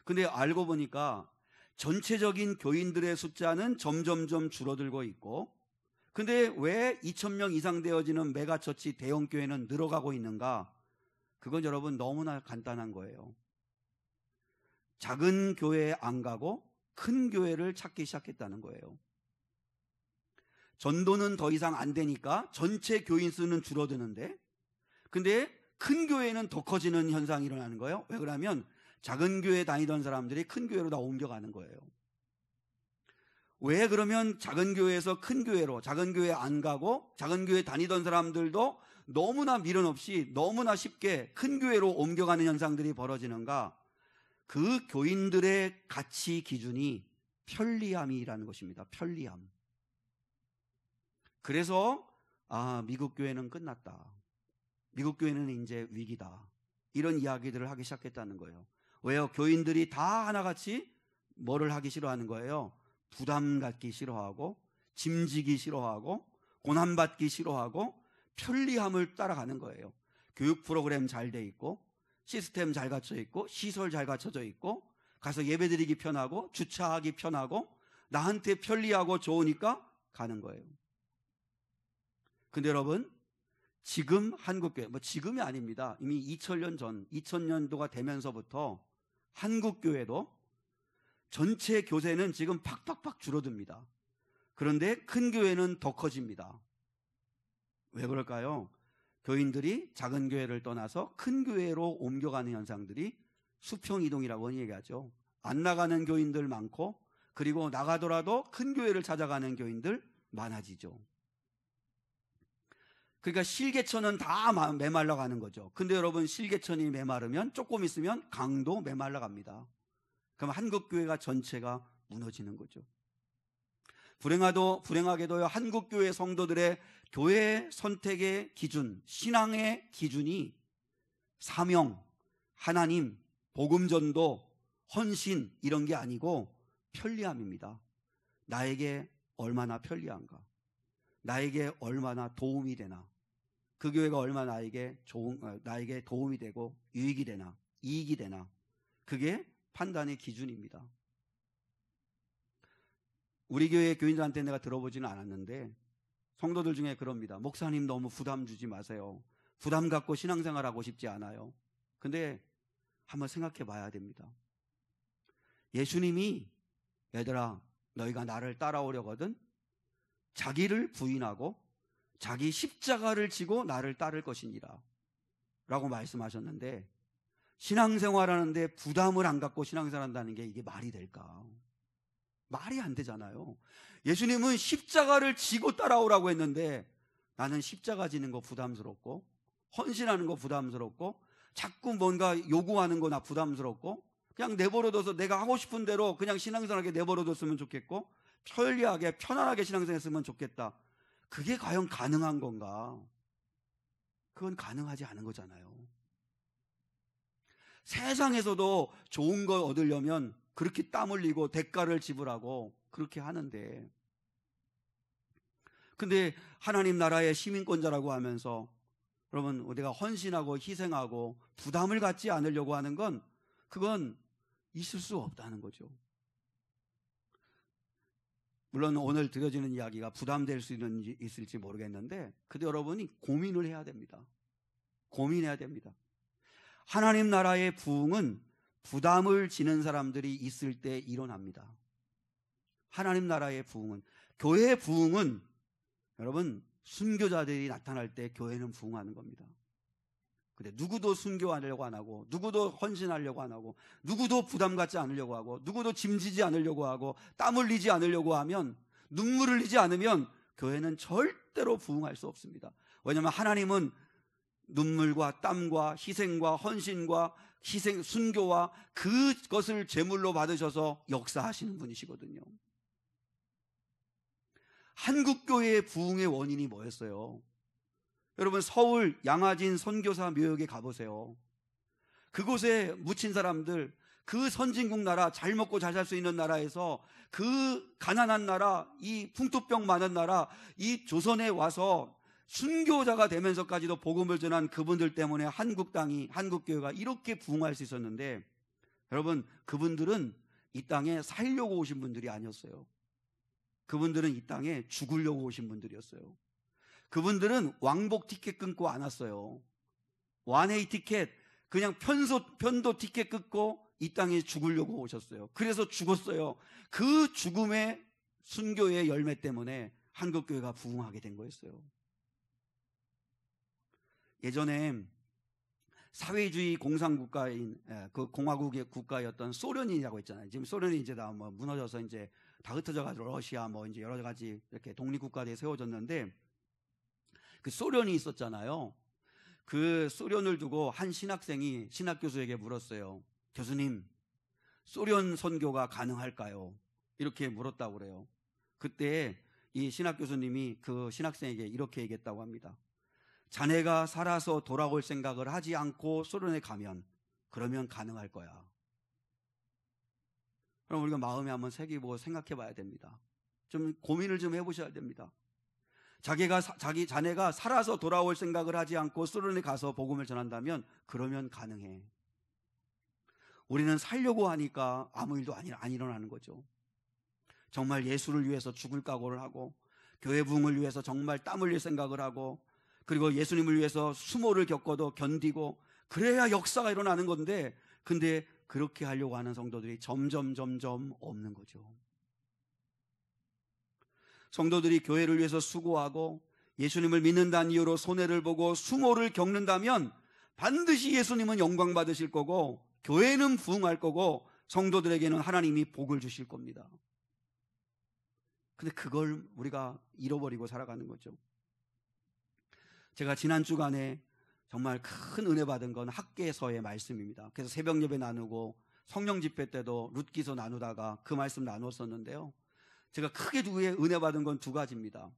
근데 알고 보니까 전체적인 교인들의 숫자는 점점점 줄어들고 있고, 근데 왜 2,000명 이상 되어지는 메가처치 대형교회는 늘어가고 있는가? 그건 여러분 너무나 간단한 거예요. 작은 교회에 안 가고 큰 교회를 찾기 시작했다는 거예요. 전도는 더 이상 안 되니까 전체 교인 수는 줄어드는데, 근데 큰 교회는 더 커지는 현상이 일어나는 거예요. 왜 그러냐면 작은 교회 다니던 사람들이 큰 교회로 다 옮겨가는 거예요. 왜 그러면 작은 교회에서 큰 교회로, 작은 교회 안 가고 작은 교회 다니던 사람들도 너무나 미련 없이 너무나 쉽게 큰 교회로 옮겨가는 현상들이 벌어지는가? 그 교인들의 가치 기준이 편리함이라는 것입니다. 편리함. 그래서 미국 교회는 끝났다, 미국 교회는 이제 위기다, 이런 이야기들을 하기 시작했다는 거예요. 왜요? 교인들이 다 하나같이 뭐를 하기 싫어하는 거예요? 부담 갖기 싫어하고, 짐지기 싫어하고, 고난받기 싫어하고, 편리함을 따라가는 거예요. 교육 프로그램 잘 돼 있고, 시스템 잘 갖춰 있고, 시설 잘 갖춰져 있고, 가서 예배드리기 편하고, 주차하기 편하고, 나한테 편리하고 좋으니까 가는 거예요. 근데 여러분, 지금 한국교회, 지금이 아닙니다. 이미 2000년 전, 2000년도가 되면서부터 한국교회도 전체 교세는 지금 팍팍팍 줄어듭니다. 그런데 큰 교회는 더 커집니다. 왜 그럴까요? 교인들이 작은 교회를 떠나서 큰 교회로 옮겨가는 현상들이 수평이동이라고 얘기하죠. 안 나가는 교인들 많고, 그리고 나가더라도 큰 교회를 찾아가는 교인들 많아지죠. 그러니까 실개천은 다 메말라 가는 거죠. 근데 여러분, 실개천이 메마르면 조금 있으면 강도 메말라 갑니다. 그럼 한국교회가 전체가 무너지는 거죠. 불행하게도요, 한국교회 성도들의 교회 선택의 기준, 신앙의 기준이 사명, 하나님, 복음전도, 헌신 이런 게 아니고 편리함입니다. 나에게 얼마나 편리한가, 나에게 얼마나 도움이 되나, 그 교회가 얼마나 나에게 도움이 되고 유익이 되나, 이익이 되나, 그게 판단의 기준입니다. 우리 교회 교인들한테 내가 들어보지는 않았는데 성도들 중에 그럽니다. 목사님 너무 부담 주지 마세요. 부담 갖고 신앙생활하고 싶지 않아요. 근데 한번 생각해 봐야 됩니다. 예수님이 얘들아 너희가 나를 따라오려거든 자기를 부인하고 자기 십자가를 지고 나를 따를 것이니라 라고 말씀하셨는데, 신앙생활하는데 부담을 안 갖고 신앙생활한다는 게 이게 말이 될까? 말이 안 되잖아요. 예수님은 십자가를 지고 따라오라고 했는데 나는 십자가 지는 거 부담스럽고 헌신하는 거 부담스럽고 자꾸 뭔가 요구하는 거 나 부담스럽고 그냥 내버려둬서 내가 하고 싶은 대로 그냥 신앙생활하게 내버려뒀으면 좋겠고 편리하게 편안하게 신앙생활했으면 좋겠다. 그게 과연 가능한 건가? 그건 가능하지 않은 거잖아요. 세상에서도 좋은 거 얻으려면 그렇게 땀 흘리고 대가를 지불하고 그렇게 하는데, 근데 하나님 나라의 시민권자라고 하면서 여러분 우리가 헌신하고 희생하고 부담을 갖지 않으려고 하는 건 그건 있을 수 없다는 거죠. 물론 오늘 드려지는 이야기가 부담될 수 있을지 모르겠는데 그래도 여러분이 고민을 해야 됩니다. 고민해야 됩니다. 하나님 나라의 부흥은 부담을 지는 사람들이 있을 때 일어납니다. 하나님 나라의 부흥은, 교회의 부흥은 여러분 순교자들이 나타날 때 교회는 부흥하는 겁니다. 근데 누구도 순교하려고 안 하고 누구도 헌신하려고 안 하고 누구도 부담 갖지 않으려고 하고 누구도 짐지지 않으려고 하고 땀 흘리지 않으려고 하면, 눈물 흘리지 않으면 교회는 절대로 부흥할 수 없습니다. 왜냐하면 하나님은 눈물과 땀과 희생과 헌신과 순교와 그것을 제물로 받으셔서 역사하시는 분이시거든요. 한국교회의 부흥의 원인이 뭐였어요? 여러분 서울 양화진 선교사 묘역에 가보세요. 그곳에 묻힌 사람들, 그 선진국 나라, 잘 먹고 잘 살 수 있는 나라에서 그 가난한 나라, 이 풍토병 많은 나라, 이 조선에 와서 순교자가 되면서까지도 복음을 전한 그분들 때문에 한국 땅이, 한국교회가 이렇게 부흥할 수 있었는데, 여러분 그분들은 이 땅에 살려고 오신 분들이 아니었어요. 그분들은 이 땅에 죽으려고 오신 분들이었어요. 그분들은 왕복 티켓 끊고 안 왔어요. 원웨이 티켓, 그냥 편도 티켓 끊고 이 땅에 죽으려고 오셨어요. 그래서 죽었어요. 그 죽음의 순교의 열매 때문에 한국교회가 부흥하게 된 거였어요. 예전에 사회주의 공산국가인 그 공화국의 국가였던 소련이라고 했잖아요. 지금 소련이 이제 다 뭐 무너져서 이제 다 흩어져가지고 러시아 뭐 이제 여러 가지 이렇게 독립국가들이 세워졌는데, 그 소련이 있었잖아요. 그 소련을 두고 한 신학생이 신학교수에게 물었어요. 교수님, 소련 선교가 가능할까요? 이렇게 물었다고 그래요. 그때 이 신학교수님이 그 신학생에게 이렇게 얘기했다고 합니다. 자네가 살아서 돌아올 생각을 하지 않고 소련에 가면 그러면 가능할 거야. 그럼 우리가 마음에 한번 새기고 생각해 봐야 됩니다. 좀 고민을 좀 해보셔야 됩니다. 자네가 살아서 돌아올 생각을 하지 않고 소련에 가서 복음을 전한다면 그러면 가능해. 우리는 살려고 하니까 아무 일도 안 일어나는 거죠. 정말 예수를 위해서 죽을 각오를 하고 교회 부흥을 위해서 정말 땀 흘릴 생각을 하고 그리고 예수님을 위해서 수모를 겪어도 견디고 그래야 역사가 일어나는 건데, 근데 그렇게 하려고 하는 성도들이 점점 없는 거죠. 성도들이 교회를 위해서 수고하고 예수님을 믿는다는 이유로 손해를 보고 수모를 겪는다면 반드시 예수님은 영광 받으실 거고 교회는 부흥할 거고 성도들에게는 하나님이 복을 주실 겁니다. 근데 그걸 우리가 잃어버리고 살아가는 거죠. 제가 지난 주간에 정말 큰 은혜 받은 건 학개서의 말씀입니다. 그래서 새벽 예배 나누고 성령 집회 때도 룻기서 나누다가 그 말씀 나눴었는데요. 제가 크게 은혜 받은 건 두 가지입니다.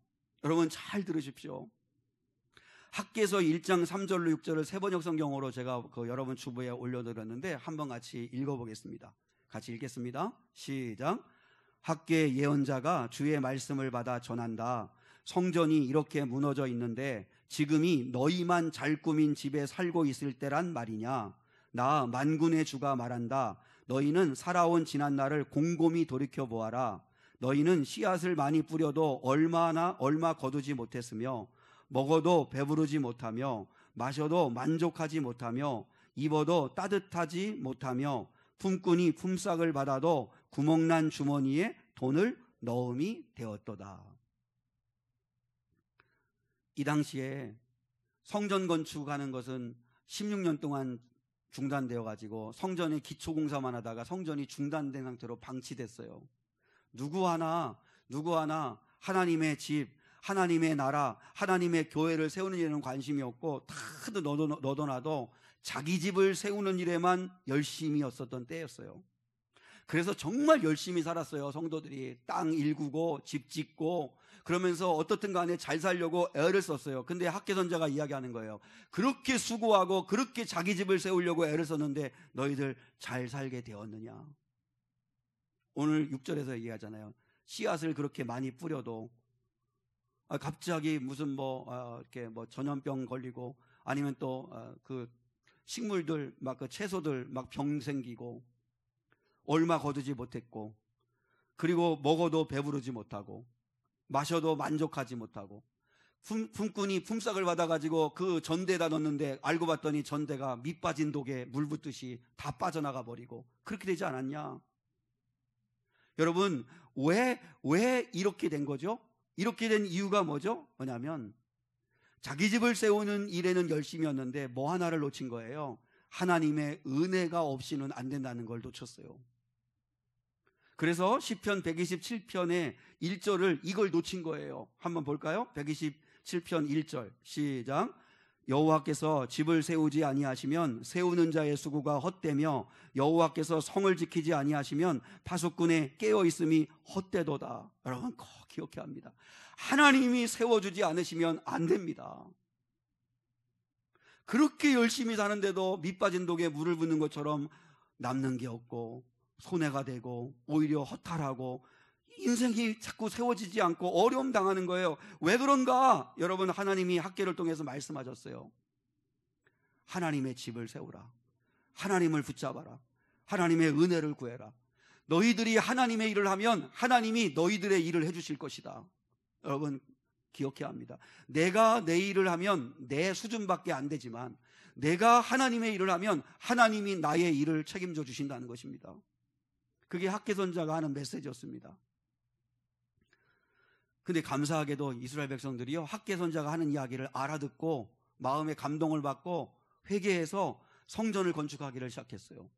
여러분 잘 들으십시오. 학개서 1장 3절로 6절을 세번역 성경으로 제가 여러분 주부에 올려드렸는데 한번 같이 읽어보겠습니다. 같이 읽겠습니다. 시작. 학개 예언자가 주의 말씀을 받아 전한다. 성전이 이렇게 무너져 있는데 지금이 너희만 잘 꾸민 집에 살고 있을 때란 말이냐. 나 만군의 주가 말한다. 너희는 살아온 지난날을 곰곰이 돌이켜보아라. 너희는 씨앗을 많이 뿌려도 얼마 거두지 못했으며 먹어도 배부르지 못하며 마셔도 만족하지 못하며 입어도 따뜻하지 못하며 품꾼이 품삯을 받아도 구멍난 주머니에 돈을 넣음이 되었도다. 이 당시에 성전 건축하는 것은 16년 동안 중단되어 가지고 성전의 기초공사만 하다가 성전이 중단된 상태로 방치됐어요. 누구 하나 하나님의 집, 하나님의 나라, 하나님의 교회를 세우는 일에는 관심이 없고 다들 너도나도 자기 집을 세우는 일에만 열심이었었던 때였어요. 그래서 정말 열심히 살았어요. 성도들이 땅 일구고 집 짓고 그러면서 어떻든 간에 잘 살려고 애를 썼어요. 근데 학개 선지자가 이야기하는 거예요. 그렇게 수고하고 그렇게 자기 집을 세우려고 애를 썼는데 너희들 잘 살게 되었느냐. 오늘 6절에서 얘기하잖아요. 씨앗을 그렇게 많이 뿌려도 갑자기 무슨 이렇게 전염병 걸리고 아니면 또 그 식물들 막 그 채소들 막 병 생기고 얼마 거두지 못했고 그리고 먹어도 배부르지 못하고 마셔도 만족하지 못하고 품꾼이 품삯을 받아가지고 그 전대에다 넣었는데 알고 봤더니 전대가 밑 빠진 독에 물 붓듯이 다 빠져나가 버리고 그렇게 되지 않았냐. 여러분 왜 이렇게 된 거죠? 이렇게 된 이유가 뭐냐면 자기 집을 세우는 일에는 열심이었는데 뭐 하나를 놓친 거예요. 하나님의 은혜가 없이는 안 된다는 걸 놓쳤어요. 그래서 시편 127편의 1절을 이걸 놓친 거예요. 한번 볼까요? 127편 1절 시작. 여호와께서 집을 세우지 아니하시면 세우는 자의 수고가 헛되며 여호와께서 성을 지키지 아니하시면 파수꾼의 깨어있음이 헛되도다. 여러분 꼭 기억해야 합니다. 하나님이 세워주지 않으시면 안 됩니다. 그렇게 열심히 사는데도 밑 빠진 독에 물을 붓는 것처럼 남는 게 없고 손해가 되고 오히려 허탈하고 인생이 자꾸 세워지지 않고 어려움 당하는 거예요. 왜 그런가? 여러분 하나님이 학개를 통해서 말씀하셨어요. 하나님의 집을 세우라. 하나님을 붙잡아라. 하나님의 은혜를 구해라. 너희들이 하나님의 일을 하면 하나님이 너희들의 일을 해주실 것이다. 여러분 기억해야 합니다. 내가 내 일을 하면 내 수준밖에 안 되지만 내가 하나님의 일을 하면 하나님이 나의 일을 책임져 주신다는 것입니다. 그게 학개 선지자가 하는 메시지였습니다. 근데 감사하게도 이스라엘 백성들이요 학개 선지자가 하는 이야기를 알아듣고 마음에 감동을 받고 회개해서 성전을 건축하기를 시작했어요.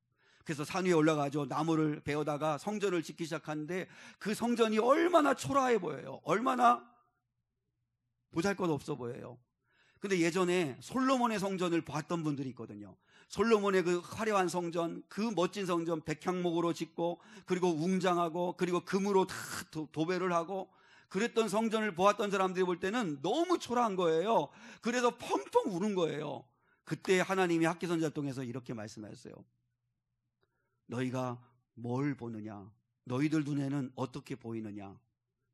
그래서 산 위에 올라가서 나무를 베어다가 성전을 짓기 시작하는데 그 성전이 얼마나 초라해 보여요. 얼마나 보잘것없어 보여요. 근데 예전에 솔로몬의 성전을 봤던 분들이 있거든요. 솔로몬의 그 화려한 성전, 그 멋진 성전 백향목으로 짓고 그리고 웅장하고 그리고 금으로 다 도배를 하고 그랬던 성전을 보았던 사람들이 볼 때는 너무 초라한 거예요. 그래서 펑펑 우는 거예요. 그때 하나님이 학개 선지자를 통해서 이렇게 말씀하셨어요. 너희가 뭘 보느냐? 너희들 눈에는 어떻게 보이느냐?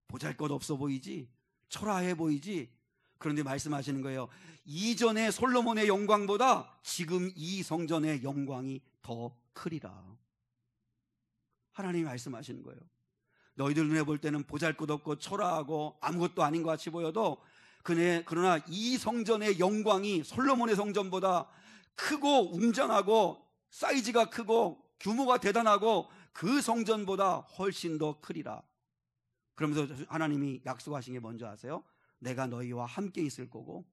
보잘것없어 보이지? 초라해 보이지? 그런데 말씀하시는 거예요. 이전의 솔로몬의 영광보다 지금 이 성전의 영광이 더 크리라. 하나님이 말씀하시는 거예요. 너희들 눈에 볼 때는 보잘것없고 초라하고 아무것도 아닌 것 같이 보여도 그러나 이 성전의 영광이 솔로몬의 성전보다 크고 웅장하고 사이즈가 크고 규모가 대단하고 그 성전보다 훨씬 더 크리라. 그러면서 하나님이 약속하신 게 뭔지 아세요? 내가 너희와 함께 있을 거고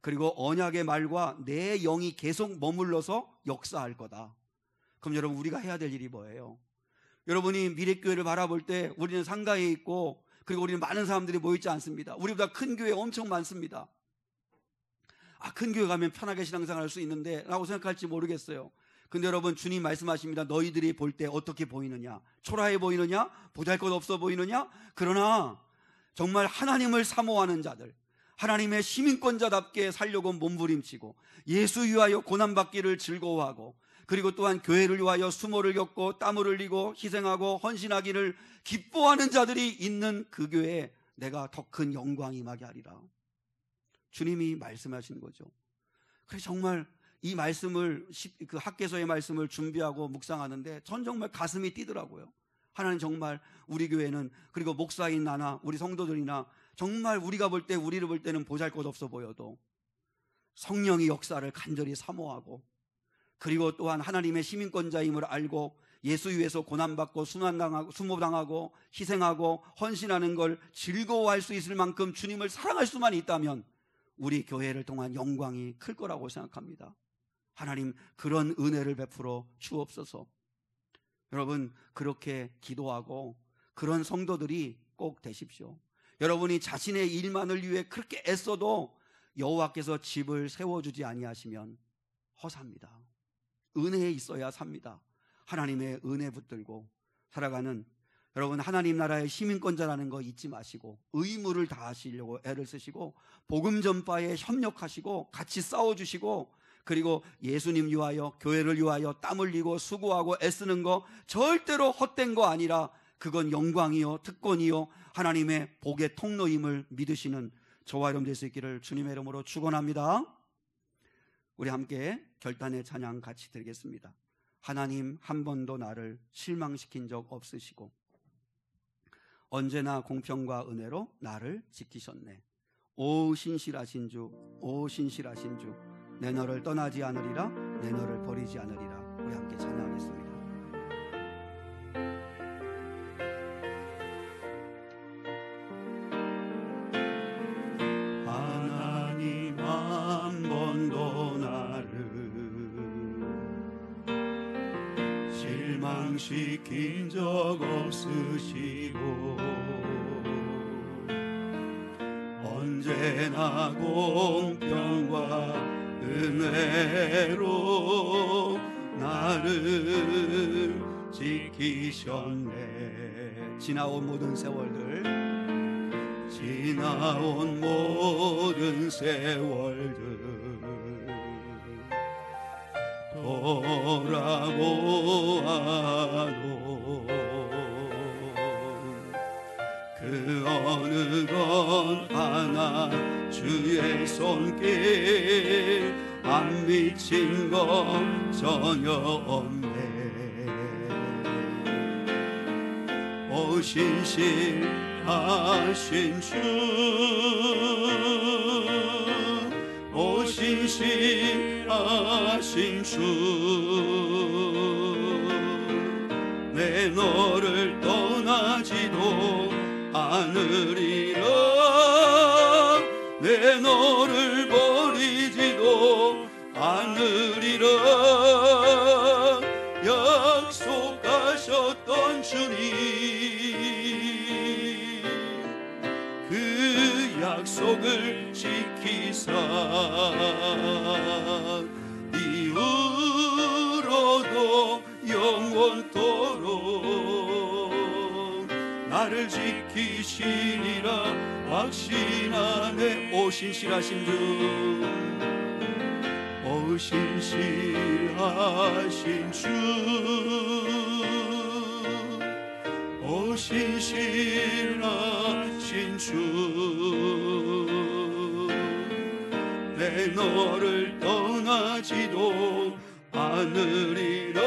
그리고 언약의 말과 내 영이 계속 머물러서 역사할 거다. 그럼 여러분 우리가 해야 될 일이 뭐예요? 여러분이 미래교회를 바라볼 때 우리는 상가에 있고 그리고 우리는 많은 사람들이 모이지 않습니다. 우리보다 큰 교회 엄청 많습니다. 큰 교회 가면 편하게 신앙생활 할 수 있는데 라고 생각할지 모르겠어요. 근데 여러분, 주님 말씀하십니다. 너희들이 볼 때 어떻게 보이느냐? 초라해 보이느냐? 보잘것없어 보이느냐? 그러나 정말 하나님을 사모하는 자들, 하나님의 시민권자답게 살려고 몸부림치고 예수 위하여 고난받기를 즐거워하고, 그리고 또한 교회를 위하여 수모를 겪고 땀을 흘리고 희생하고 헌신하기를 기뻐하는 자들이 있는 그 교회에 내가 더 큰 영광이 임하게 하리라. 주님이 말씀하신 거죠. 그래서 정말 이 말씀을, 그 학개서의 말씀을 준비하고 묵상하는데 전 정말 가슴이 뛰더라고요. 하나님, 정말 우리 교회는, 그리고 목사인 나나 우리 성도들이나 정말 우리가 볼 때, 우리를 볼 때는 보잘것없어 보여도 성령의 역사를 간절히 사모하고, 그리고 또한 하나님의 시민권자임을 알고 예수 위에서 고난받고 수모당하고 희생하고 헌신하는 걸 즐거워할 수 있을 만큼 주님을 사랑할 수만 있다면 우리 교회를 통한 영광이 클 거라고 생각합니다. 하나님, 그런 은혜를 베풀어 주옵소서. 여러분, 그렇게 기도하고 그런 성도들이 꼭 되십시오. 여러분이 자신의 일만을 위해 그렇게 애써도 여호와께서 집을 세워주지 아니하시면 허사입니다. 은혜에 있어야 삽니다. 하나님의 은혜 붙들고 살아가는 여러분, 하나님 나라의 시민권자라는 거 잊지 마시고 의무를 다하시려고 애를 쓰시고 복음 전파에 협력하시고 같이 싸워주시고, 그리고 예수님 위하여, 교회를 위하여 땀 흘리고 수고하고 애쓰는 거 절대로 헛된 거 아니라 그건 영광이요 특권이요 하나님의 복의 통로임을 믿으시는 저와 여러분 될 수 있기를 주님의 이름으로 축원합니다. 우리 함께 결단의 찬양 같이 드리겠습니다. 하나님, 한 번도 나를 실망시킨 적 없으시고 언제나 공평과 은혜로 나를 지키셨네. 오 신실하신 주, 오 신실하신 주, 내 너를 떠나지 않으리라, 내 너를 버리지 않으리라. 우리 함께 찬양하겠습니다. 하나님, 한 번도 나를 실망시킨 적 없으시고 언제나 공평과 은혜로 나를 지키셨네. 지나온 모든 세월들, 지나온 모든 세월들 돌아보아도 그 어느 것 하나 주의 손길 안 미친 것 전혀 없네. 오 신실하신 주, 오 신실하신 주, 내 너를 떠나지도 않으리라, 내 너를 버리지도 않으리라. 약속하셨던 주님, 그 약속을 지키사 이후로도 영원토록 나를 지키시리라 확신하네. 오 신실하신 주, 오 신실하신 주, 오 신실하신 주, 내 너를 떠나지도 않으리라,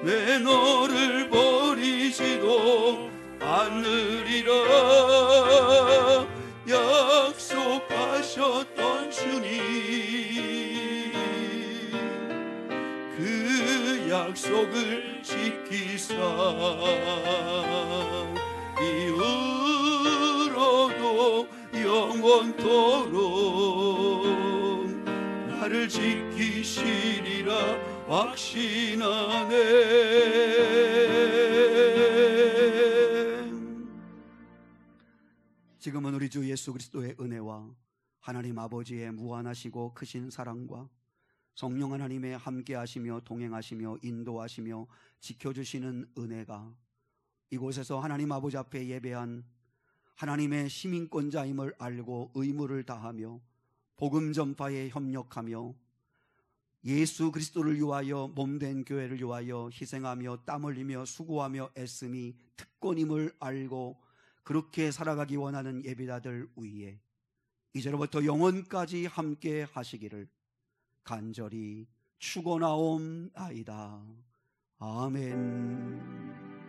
내 너를 버리지도 않으리라. 약속하셨던 주님, 그 약속을 지키사 이후로도 영원토록 나를 지키시리라 확신하네. 지금은 우리 주 예수 그리스도의 은혜와 하나님 아버지의 무한하시고 크신 사랑과 성령 하나님의 함께 하시며 동행하시며 인도하시며 지켜주시는 은혜가 이곳에서 하나님 아버지 앞에 예배한 하나님의 시민권자임을 알고 의무를 다하며 복음 전파에 협력하며 예수 그리스도를 위하여 몸된 교회를 위하여 희생하며 땀 흘리며 수고하며 애씀이 특권임을 알고 그렇게 살아가기 원하는 예배자들 위에 이제로부터 영원까지 함께 하시기를 간절히 축원하옵나이다. 아멘.